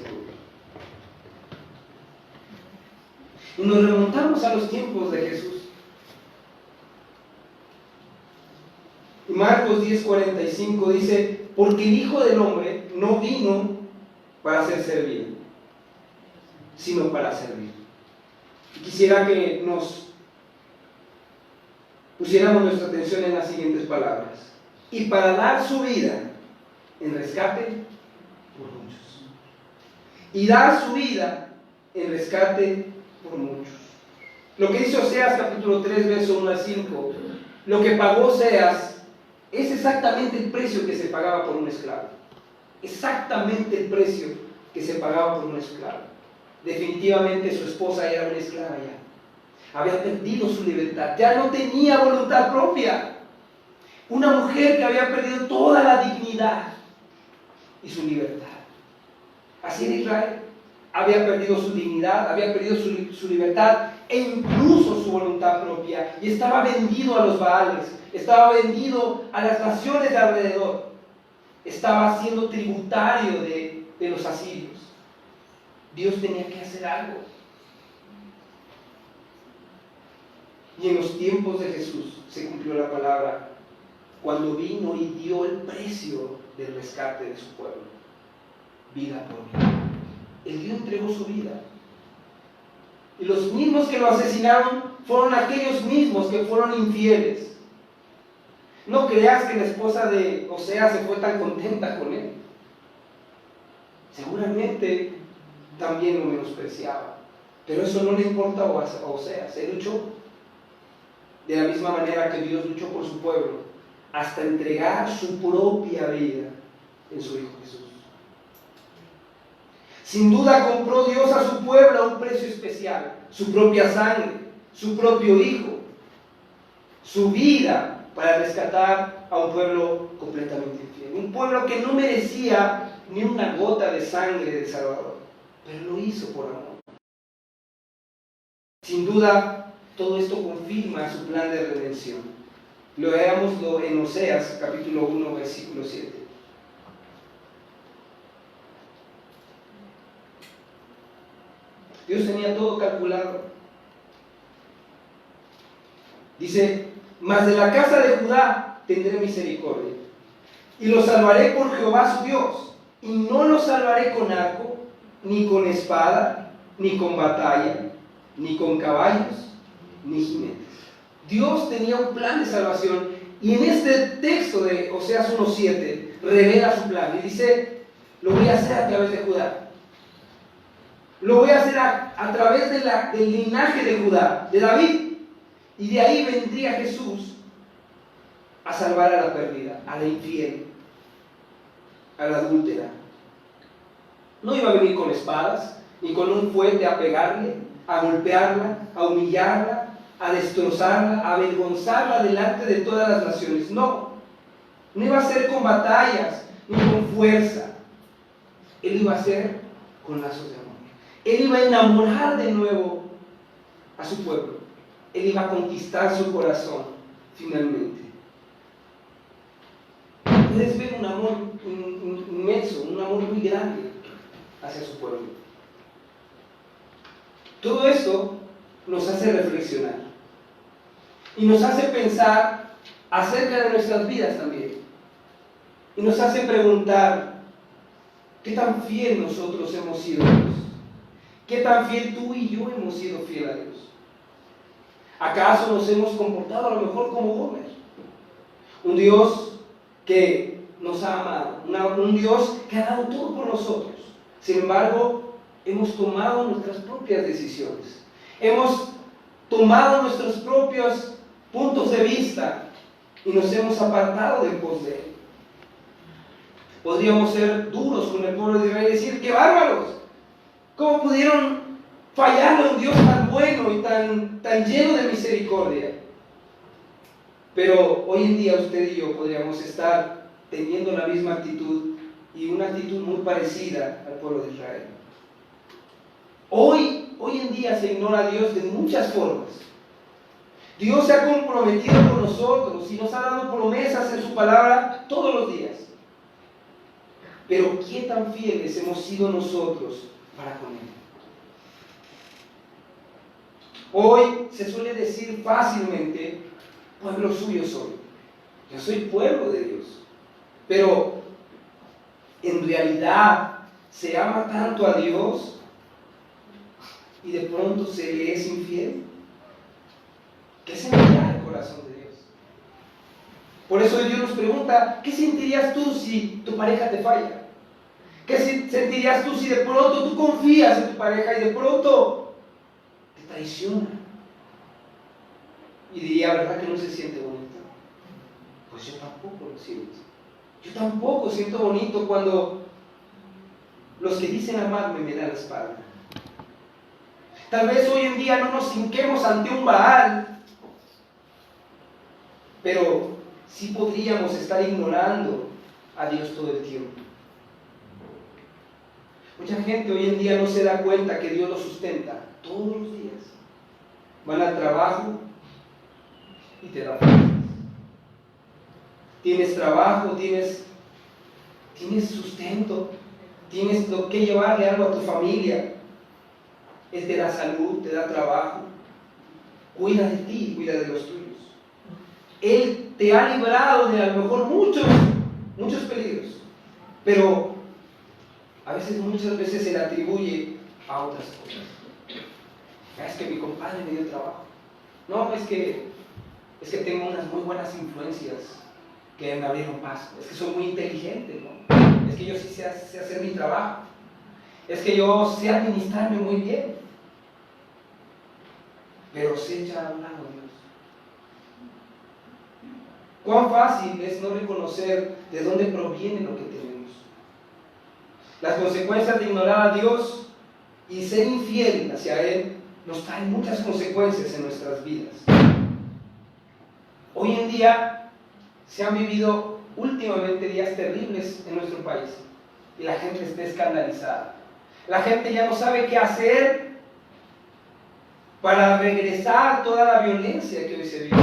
Y nos remontamos a los tiempos de Jesús. Y Marcos 10:45 dice: porque el Hijo del Hombre no vino para ser servido, sino para servir. Y quisiera que nos pusiéramos nuestra atención en las siguientes palabras: y para dar su vida en rescate por muchos. Y dar su vida en rescate por muchos. Lo que dice Oseas capítulo 3, verso 1 al 5, lo que pagó Oseas es exactamente el precio que se pagaba por un esclavo. Exactamente el precio que se pagaba por un esclavo. Definitivamente su esposa era una esclava ya. Había perdido su libertad, ya no tenía voluntad propia. Una mujer que había perdido toda la dignidad y su libertad. Así era Israel. Había perdido su dignidad, había perdido su libertad e incluso su voluntad propia. Y estaba vendido a los Baales, estaba vendido a las naciones de alrededor. Estaba siendo tributario de los asirios. Dios tenía que hacer algo. Y en los tiempos de Jesús se cumplió la palabra cuando vino y dio el precio del rescate de su pueblo. Vida por vida. El Dios entregó su vida. Y los mismos que lo asesinaron fueron aquellos mismos que fueron infieles. No creas que la esposa de Oseas se fue tan contenta con él. Seguramente también lo menospreciaba. Pero eso no le importa a Oseas. Él luchó de la misma manera que Dios luchó por su pueblo, hasta entregar su propia vida en su Hijo Jesús. Sin duda compró Dios a su pueblo a un precio especial, su propia sangre, su propio Hijo, su vida para rescatar a un pueblo completamente infiel. Un pueblo que no merecía ni una gota de sangre del Salvador, pero lo hizo por amor. Sin duda, todo esto confirma su plan de redención. Lo veámoslo en Oseas capítulo 1, versículo 7. Dios tenía todo calculado. Dice: mas de la casa de Judá tendré misericordia, y los salvaré por Jehová su Dios, y no los salvaré con arco, ni con espada, ni con batalla, ni con caballos, ni jinetes. Dios tenía un plan de salvación, y en este texto de Oseas 1:7 revela su plan, y dice: lo voy a hacer a través de Judá. Lo voy a hacer a través del linaje de Judá, de David. Y de ahí vendría Jesús a salvar a la perdida, a la infiel, a la adúltera. No iba a venir con espadas, y con un fuete a pegarle, a golpearla, a humillarla, a destrozarla, a avergonzarla delante de todas las naciones. No, no iba a ser con batallas ni con fuerza. Él iba a ser con lazos de amor. Él iba a enamorar de nuevo a su pueblo. Él iba a conquistar su corazón finalmente. Puedes ver un amor inmenso, un amor muy grande hacia su pueblo. Todo esto nos hace reflexionar y nos hace pensar acerca de nuestras vidas también. Y nos hace preguntar, ¿qué tan fiel nosotros hemos sido a Dios? ¿Qué tan fiel tú y yo hemos sido fiel a Dios? ¿Acaso nos hemos comportado a lo mejor como Gomer? Un Dios que nos ha amado, un Dios que ha dado todo por nosotros. Sin embargo, hemos tomado nuestras propias decisiones. Hemos tomado nuestros propios puntos de vista y nos hemos apartado de pos de Él. Podríamos ser duros con el pueblo de Israel y decir, ¡qué bárbaros! ¿Cómo pudieron fallarle a un Dios tan bueno y tan lleno de misericordia? Pero hoy en día usted y yo podríamos estar teniendo la misma actitud y una actitud muy parecida al pueblo de Israel. Hoy en día se ignora a Dios de muchas formas. Dios se ha comprometido con nosotros y nos ha dado promesas en su palabra todos los días. Pero ¿qué tan fieles hemos sido nosotros para con Él? Hoy se suele decir fácilmente, pueblo suyo soy. Yo soy pueblo de Dios. Pero en realidad se ama tanto a Dios y de pronto se le es infiel. ¿Qué sentirá el corazón de Dios? Por eso Dios nos pregunta, ¿qué sentirías tú si tu pareja te falla? ¿Qué sentirías tú si de pronto tú confías en tu pareja y de pronto te traiciona? Y diría, ¿verdad que no se siente bonito? Pues yo tampoco lo siento. Yo tampoco siento bonito cuando los que dicen amarme me dan la espalda. Tal vez hoy en día no nos hinquemos ante un Baal, pero sí podríamos estar ignorando a Dios todo el tiempo. Mucha gente hoy en día no se da cuenta que Dios los sustenta todos los días. Van al trabajo y te da fuerzas. Tienes trabajo, tienes sustento, tienes lo que llevarle algo a tu familia. Él te da salud, te da trabajo, cuida de ti, cuida de los tuyos. Él te ha librado de a lo mejor muchos peligros, pero muchas veces se le atribuye a otras cosas. Es que mi compadre me dio trabajo. No, es que tengo unas muy buenas influencias que me abrieron paso. Es que soy muy inteligente, ¿no? Es que yo sí sé hacer mi trabajo. Es que yo sé administrarme muy bien. Pero se echa a un lado Dios. Cuán fácil es no reconocer de dónde proviene lo que tenemos. Las consecuencias de ignorar a Dios y ser infiel hacia Él nos traen muchas consecuencias en nuestras vidas. Hoy en día se han vivido últimamente días terribles en nuestro país y la gente está escandalizada. La gente ya no sabe qué hacer para regresar toda la violencia que hoy se vive.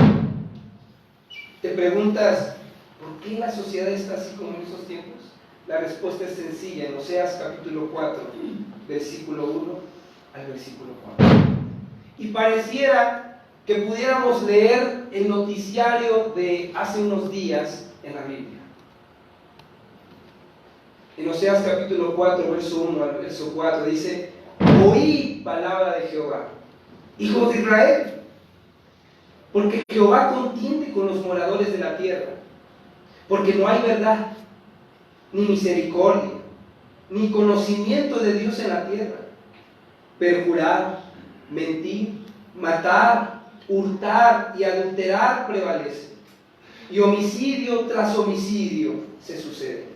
Te preguntas, ¿por qué la sociedad está así como en esos tiempos? La respuesta es sencilla, en Oseas capítulo 4, versículo 1 al versículo 4. Y pareciera que pudiéramos leer el noticiario de hace unos días en la Biblia. En Oseas capítulo 4, verso 1 al verso 4 dice, oí palabra de Jehová, hijos de Israel, porque Jehová contiende con los moradores de la tierra, porque no hay verdad, ni misericordia, ni conocimiento de Dios en la tierra. Perjurar, mentir, matar, hurtar y adulterar prevalece, y homicidio tras homicidio se sucede.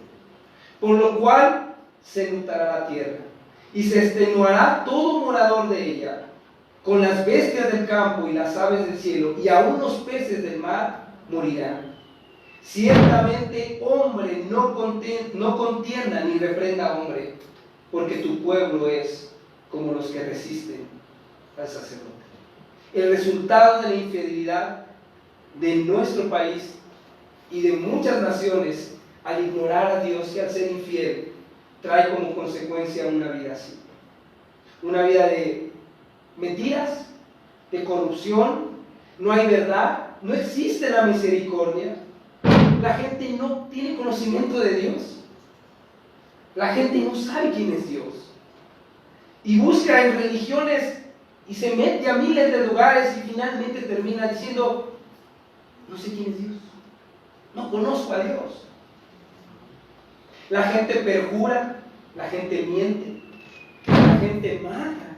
Por lo cual se enlutará la tierra, y se extenuará todo morador de ella, con las bestias del campo y las aves del cielo, y aun los peces del mar morirán. Ciertamente hombre no contienda ni reprenda a hombre, porque tu pueblo es como los que resisten al sacerdote. El resultado de la infidelidad de nuestro país y de muchas naciones al ignorar a Dios y al ser infiel trae como consecuencia una vida así. Una vida de mentiras, de corrupción, no hay verdad, no existe la misericordia. La gente no tiene conocimiento de Dios. La gente no sabe quién es Dios. Y busca en religiones y se mete a miles de lugares y finalmente termina diciendo, no sé quién es Dios, no conozco a Dios. La gente perjura, la gente miente, la gente mata,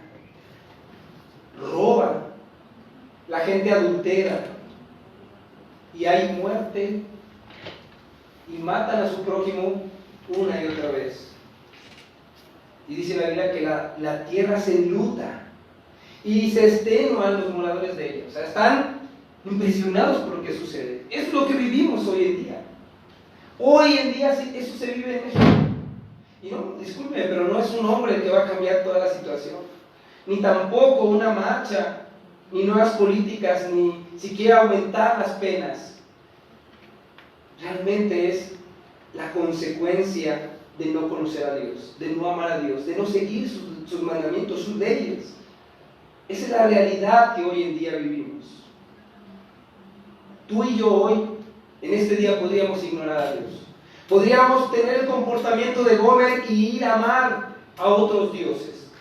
roba, la gente adultera, y hay muerte, y matan a su prójimo una y otra vez. Y dice la Biblia que la tierra se enluta y se extenuan los moradores de ella. O sea, están impresionados por lo que sucede. Es lo que vivimos hoy en día. Hoy en día eso se vive en México. Y no, discúlpeme, pero no es un hombre el que va a cambiar toda la situación. Ni tampoco una marcha, ni nuevas políticas, ni siquiera aumentar las penas. Realmente es la consecuencia de no conocer a Dios, de no amar a Dios, de no seguir sus mandamientos, sus leyes. Esa es la realidad que hoy en día vivimos. Tú y yo hoy, en este día, podríamos ignorar a Dios. Podríamos tener el comportamiento de Gomer y ir a amar a otros dioses,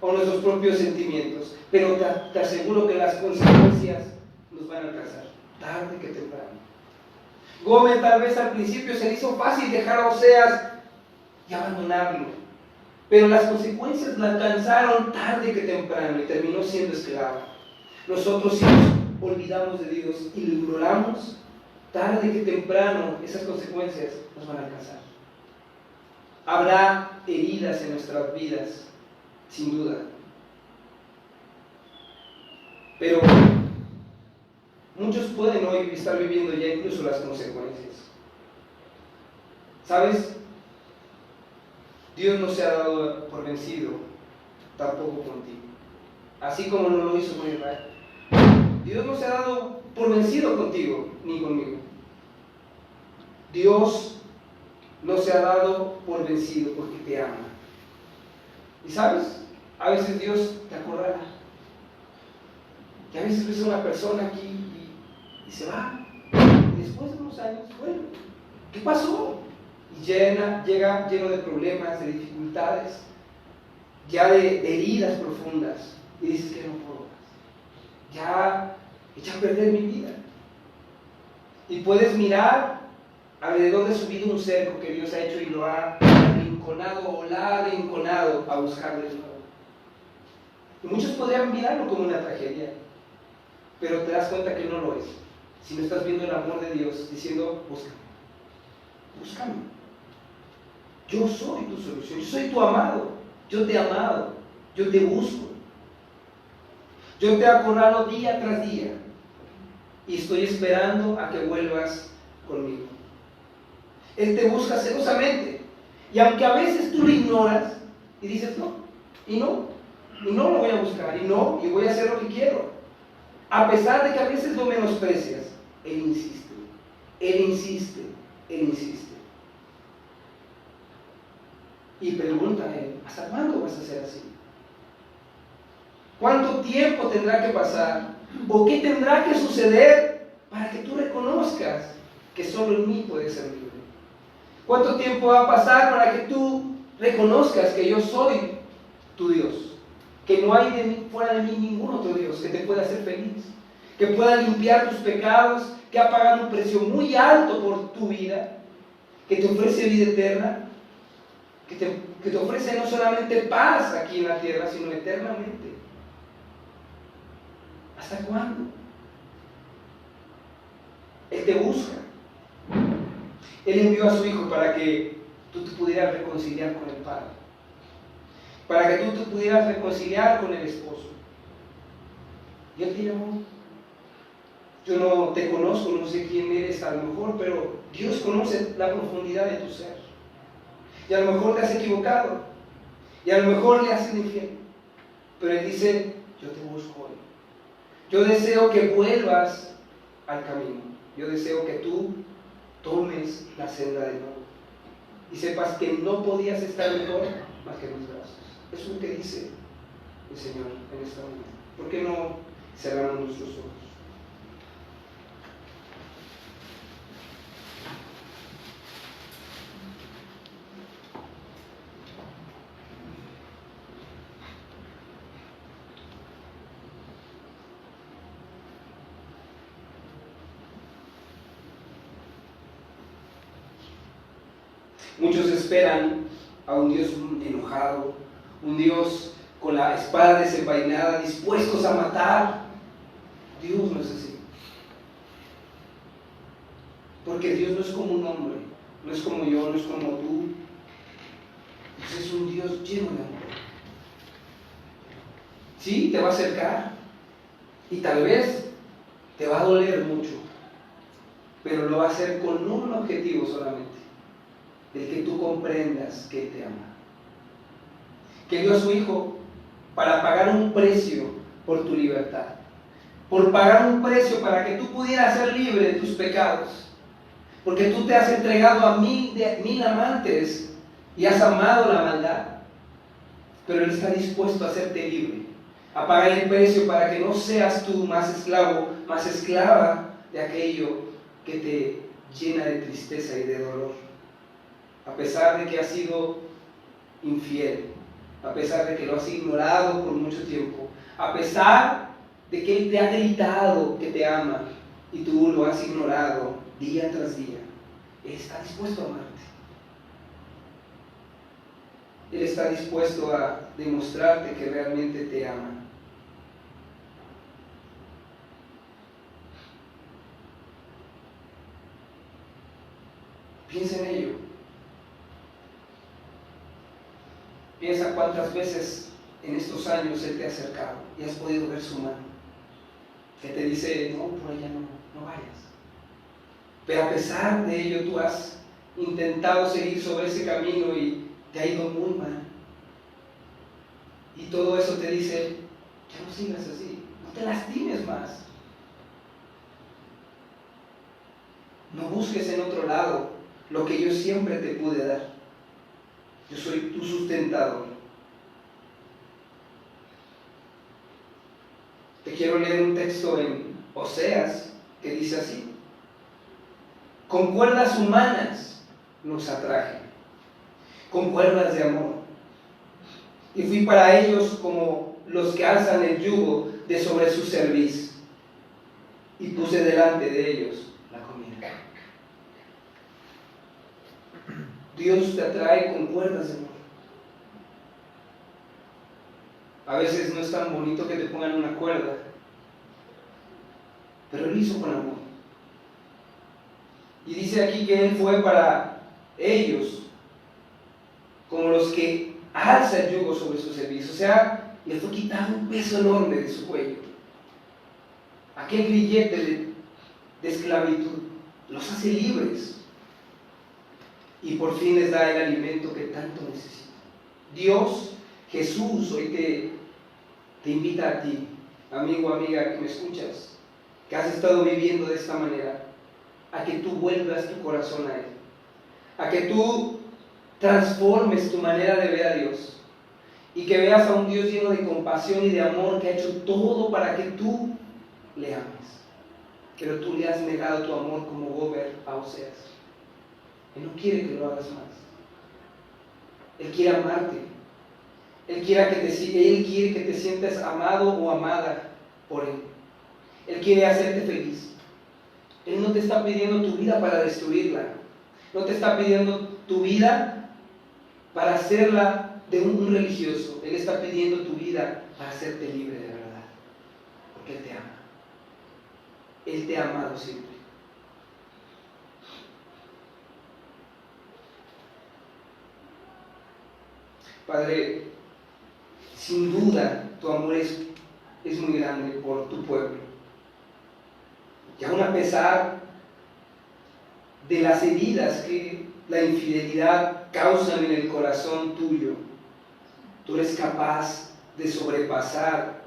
o nuestros propios sentimientos. Pero te aseguro que las consecuencias nos van a alcanzar, tarde que temprano. Gomer tal vez al principio se le hizo fácil dejar a Oseas y abandonarlo, pero las consecuencias la alcanzaron tarde que temprano y terminó siendo esclava. Nosotros, si nos olvidamos de Dios y lo ignoramos, tarde que temprano esas consecuencias nos van a alcanzar. Habrá heridas en nuestras vidas, sin duda, pero muchos pueden hoy estar viviendo ya incluso las consecuencias. ¿Sabes? Dios no se ha dado por vencido, tampoco contigo. Así como no lo hizo con Israel. Dios no se ha dado por vencido contigo, ni conmigo. Dios no se ha dado por vencido porque te ama. ¿Y sabes? A veces Dios te acordará. Y a veces ves a una persona aquí y se va. Y después de unos años, bueno, ¿qué pasó? Y llega lleno de problemas, de dificultades, ya de heridas profundas. Y dices que no puedo más. Ya eché a perder mi vida. Y puedes mirar alrededor de su vida un cerco que Dios ha hecho y lo ha arrinconado o la ha arrinconado a buscarle de nuevo. Y muchos podrían mirarlo como una tragedia, pero te das cuenta que no lo es. Si no estás viendo el amor de Dios diciendo, búscame. Yo soy tu solución, yo soy tu amado, yo te he amado, yo te busco. Yo te he acorralado día tras día y estoy esperando a que vuelvas conmigo. Él te busca celosamente y aunque a veces tú lo ignoras y dices no lo voy a buscar y voy a hacer lo que quiero, a pesar de que a veces lo menosprecias, Él insiste, Él insiste, Él insiste. Y pregunta a Él, ¿hasta cuándo vas a ser así? ¿Cuánto tiempo tendrá que pasar? ¿O qué tendrá que suceder para que tú reconozcas que solo en mí puedes ser libre? ¿Cuánto tiempo va a pasar para que tú reconozcas que yo soy tu Dios? Que no hay fuera de mí ningún otro Dios que te pueda hacer feliz, que pueda limpiar tus pecados, que ha pagado un precio muy alto por tu vida, que te ofrece vida eterna, que te ofrece no solamente paz aquí en la tierra, sino eternamente. ¿Hasta cuándo? Él te busca. Él envió a su Hijo para que tú te pudieras reconciliar con el Padre. para que tú te pudieras reconciliar con el esposo. Y Él te llamó. Yo no te conozco, no sé quién eres a lo mejor, pero Dios conoce la profundidad de tu ser. Y a lo mejor te has equivocado, y a lo mejor le has sido infiel, pero Él dice, yo te busco hoy. Yo deseo que vuelvas al camino. Yo deseo que tú tomes la senda de nuevo y sepas que no podías estar mejor más que en mis brazos. Eso es lo que dice el Señor en esta mañana. ¿Por qué no cerramos nuestros ojos? Muchos esperan a un Dios enojado, un Dios con la espada desenvainada, dispuestos a matar. Dios no es así. Porque Dios no es como un hombre, no es como yo, no es como tú. Dios es un Dios lleno de amor. Sí, te va a acercar y tal vez te va a doler mucho, pero lo va a hacer con un objetivo solamente: el que tú comprendas que Él te ama, que dio a su Hijo para pagar un precio por tu libertad, por pagar un precio para que tú pudieras ser libre de tus pecados, porque tú te has entregado a mil amantes y has amado la maldad, pero Él está dispuesto a hacerte libre, a pagar el precio para que no seas tú más esclavo, más esclava de aquello que te llena de tristeza y de dolor. A pesar de que has sido infiel, a pesar de que lo has ignorado por mucho tiempo, a pesar de que Él te ha gritado que te ama y tú lo has ignorado día tras día, Él está dispuesto a amarte. Él está dispuesto a demostrarte que realmente te ama. Piensa en ello. Piensa cuántas veces en estos años Él te ha acercado y has podido ver su mano, que te dice, no, por allá no vayas. Pero a pesar de ello tú has intentado seguir sobre ese camino y te ha ido muy mal. Y todo eso te dice, ya no sigas así, no te lastimes más. No busques en otro lado lo que yo siempre te pude dar. Yo soy tu sustentador. Te quiero leer un texto en Oseas que dice así: con cuerdas humanas los atraje, con cuerdas de amor, y fui para ellos como los que alzan el yugo de sobre su cerviz, y puse delante de ellos la comida. Dios te atrae con cuerdas de amor. A veces no es tan bonito que te pongan una cuerda, pero Él hizo con amor. Y dice aquí que Él fue para ellos como los que alza el yugo sobre su servicio. O sea, le fue quitando un peso enorme de su cuello. Aquel grillete de esclavitud los hace libres. Y por fin les da el alimento que tanto necesitan. Dios, Jesús, hoy te invita a ti, amigo, amiga, que me escuchas, que has estado viviendo de esta manera, a que tú vuelvas tu corazón a Él, a que tú transformes tu manera de ver a Dios y que veas a un Dios lleno de compasión y de amor que ha hecho todo para que tú le ames, pero tú le has negado tu amor como Gober a Oseas. Él no quiere que lo hagas más. Él quiere amarte. Él quiere que te sientas amado o amada por Él. Él quiere hacerte feliz. Él no te está pidiendo tu vida para destruirla. No te está pidiendo tu vida para hacerla de un religioso. Él está pidiendo tu vida para hacerte libre de verdad. Porque Él te ama. Él te ha amado siempre. Padre, sin duda tu amor es muy grande por tu pueblo. Y aún a pesar de las heridas que la infidelidad causa en el corazón tuyo, tú eres capaz de sobrepasar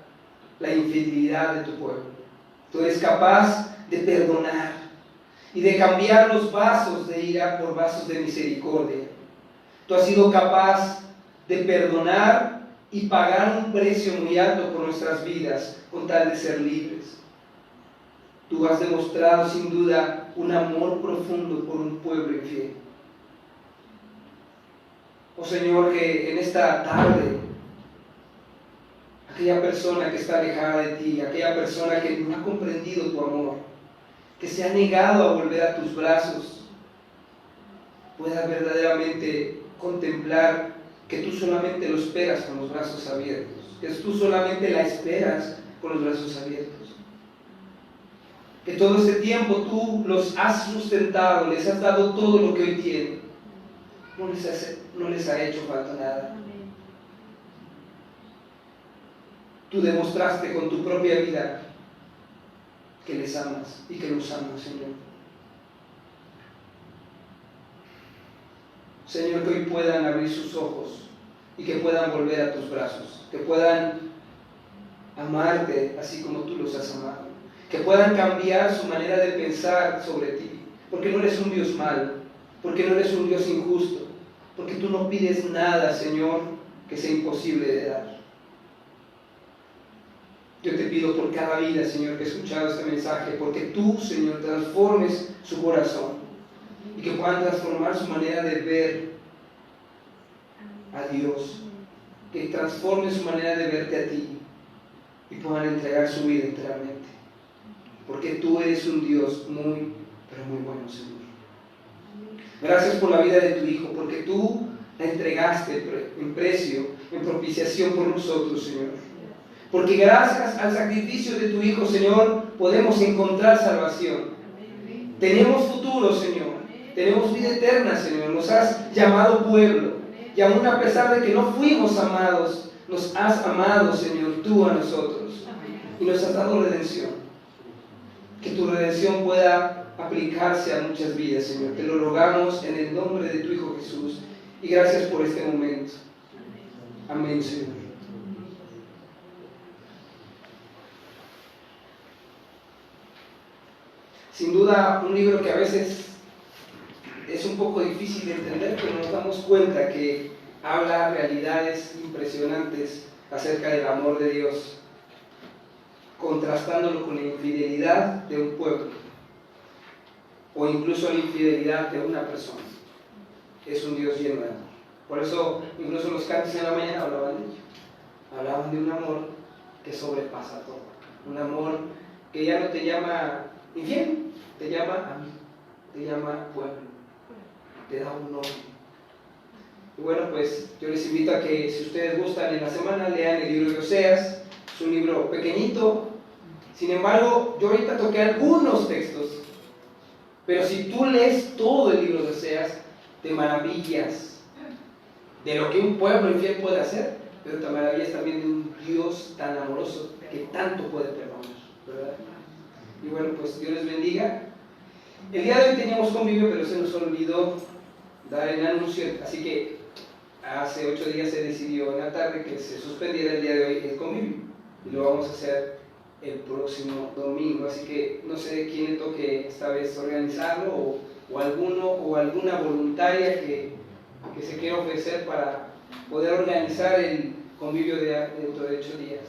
la infidelidad de tu pueblo. Tú eres capaz de perdonar y de cambiar los vasos de ira por vasos de misericordia. Tú has sido capaz de perdonar y pagar un precio muy alto por nuestras vidas con tal de ser libres. Tú has demostrado sin duda un amor profundo por un pueblo infiel. Oh Señor, que en esta tarde aquella persona que está alejada de ti, aquella persona que no ha comprendido tu amor, que se ha negado a volver a tus brazos, pueda verdaderamente contemplar que tú solamente lo esperas con los brazos abiertos, que tú solamente la esperas con los brazos abiertos. Que todo este tiempo tú los has sustentado, les has dado todo lo que hoy tienen. No les ha hecho falta nada. Tú demostraste con tu propia vida que les amas y que los amas, Señor. Señor, que hoy puedan abrir sus ojos y que puedan volver a tus brazos, que puedan amarte así como tú los has amado, que puedan cambiar su manera de pensar sobre ti, porque no eres un Dios malo, porque no eres un Dios injusto, porque tú no pides nada, Señor, que sea imposible de dar. Yo te pido por cada vida, Señor, que ha escuchado este mensaje, porque tú, Señor, transformes su corazón y que puedan transformar su manera de ver a Dios, que transforme su manera de verte a ti y puedan entregar su vida enteramente, porque tú eres un Dios muy, pero muy bueno, Señor. Gracias por la vida de tu Hijo, porque tú la entregaste en precio, en propiciación por nosotros, Señor. Porque gracias al sacrificio de tu Hijo, Señor, podemos encontrar salvación. Tenemos futuro, Señor. Tenemos vida eterna, Señor. Nos has llamado pueblo. Y aún a pesar de que no fuimos amados, nos has amado, Señor, tú a nosotros. Y nos has dado redención. Que tu redención pueda aplicarse a muchas vidas, Señor. Te lo rogamos en el nombre de tu Hijo Jesús. Y gracias por este momento. Amén, Señor. Sin duda, un libro que a veces es un poco difícil de entender, pero nos damos cuenta que habla realidades impresionantes acerca del amor de Dios, contrastándolo con la infidelidad de un pueblo, o incluso la infidelidad de una persona. Es un Dios lleno de amor. Por eso, incluso los cantos en la mañana hablaban de ello. Hablaban de un amor que sobrepasa todo. Un amor que ya no te llama infiel, te llama amigo, te llama pueblo, te da un nombre. Y bueno, pues yo les invito a que, si ustedes gustan, en la semana lean el libro de Oseas. Es un libro pequeñito. Sin embargo, yo ahorita toqué algunos textos, pero si tú lees todo el libro de Oseas, te maravillas de lo que un pueblo infiel puede hacer, pero te maravillas también de un Dios tan amoroso que tanto puede perdonar, ¿verdad? Y bueno, pues Dios les bendiga. El día de hoy teníamos convivio, pero se nos olvidó dar el anuncio, así que hace 8 días se decidió en la tarde que se suspendiera el día de hoy el convivio, y lo vamos a hacer el próximo domingo, así que no sé quién le toque esta vez organizarlo, o alguna voluntaria que se quiera ofrecer para poder organizar el convivio dentro de 8 días.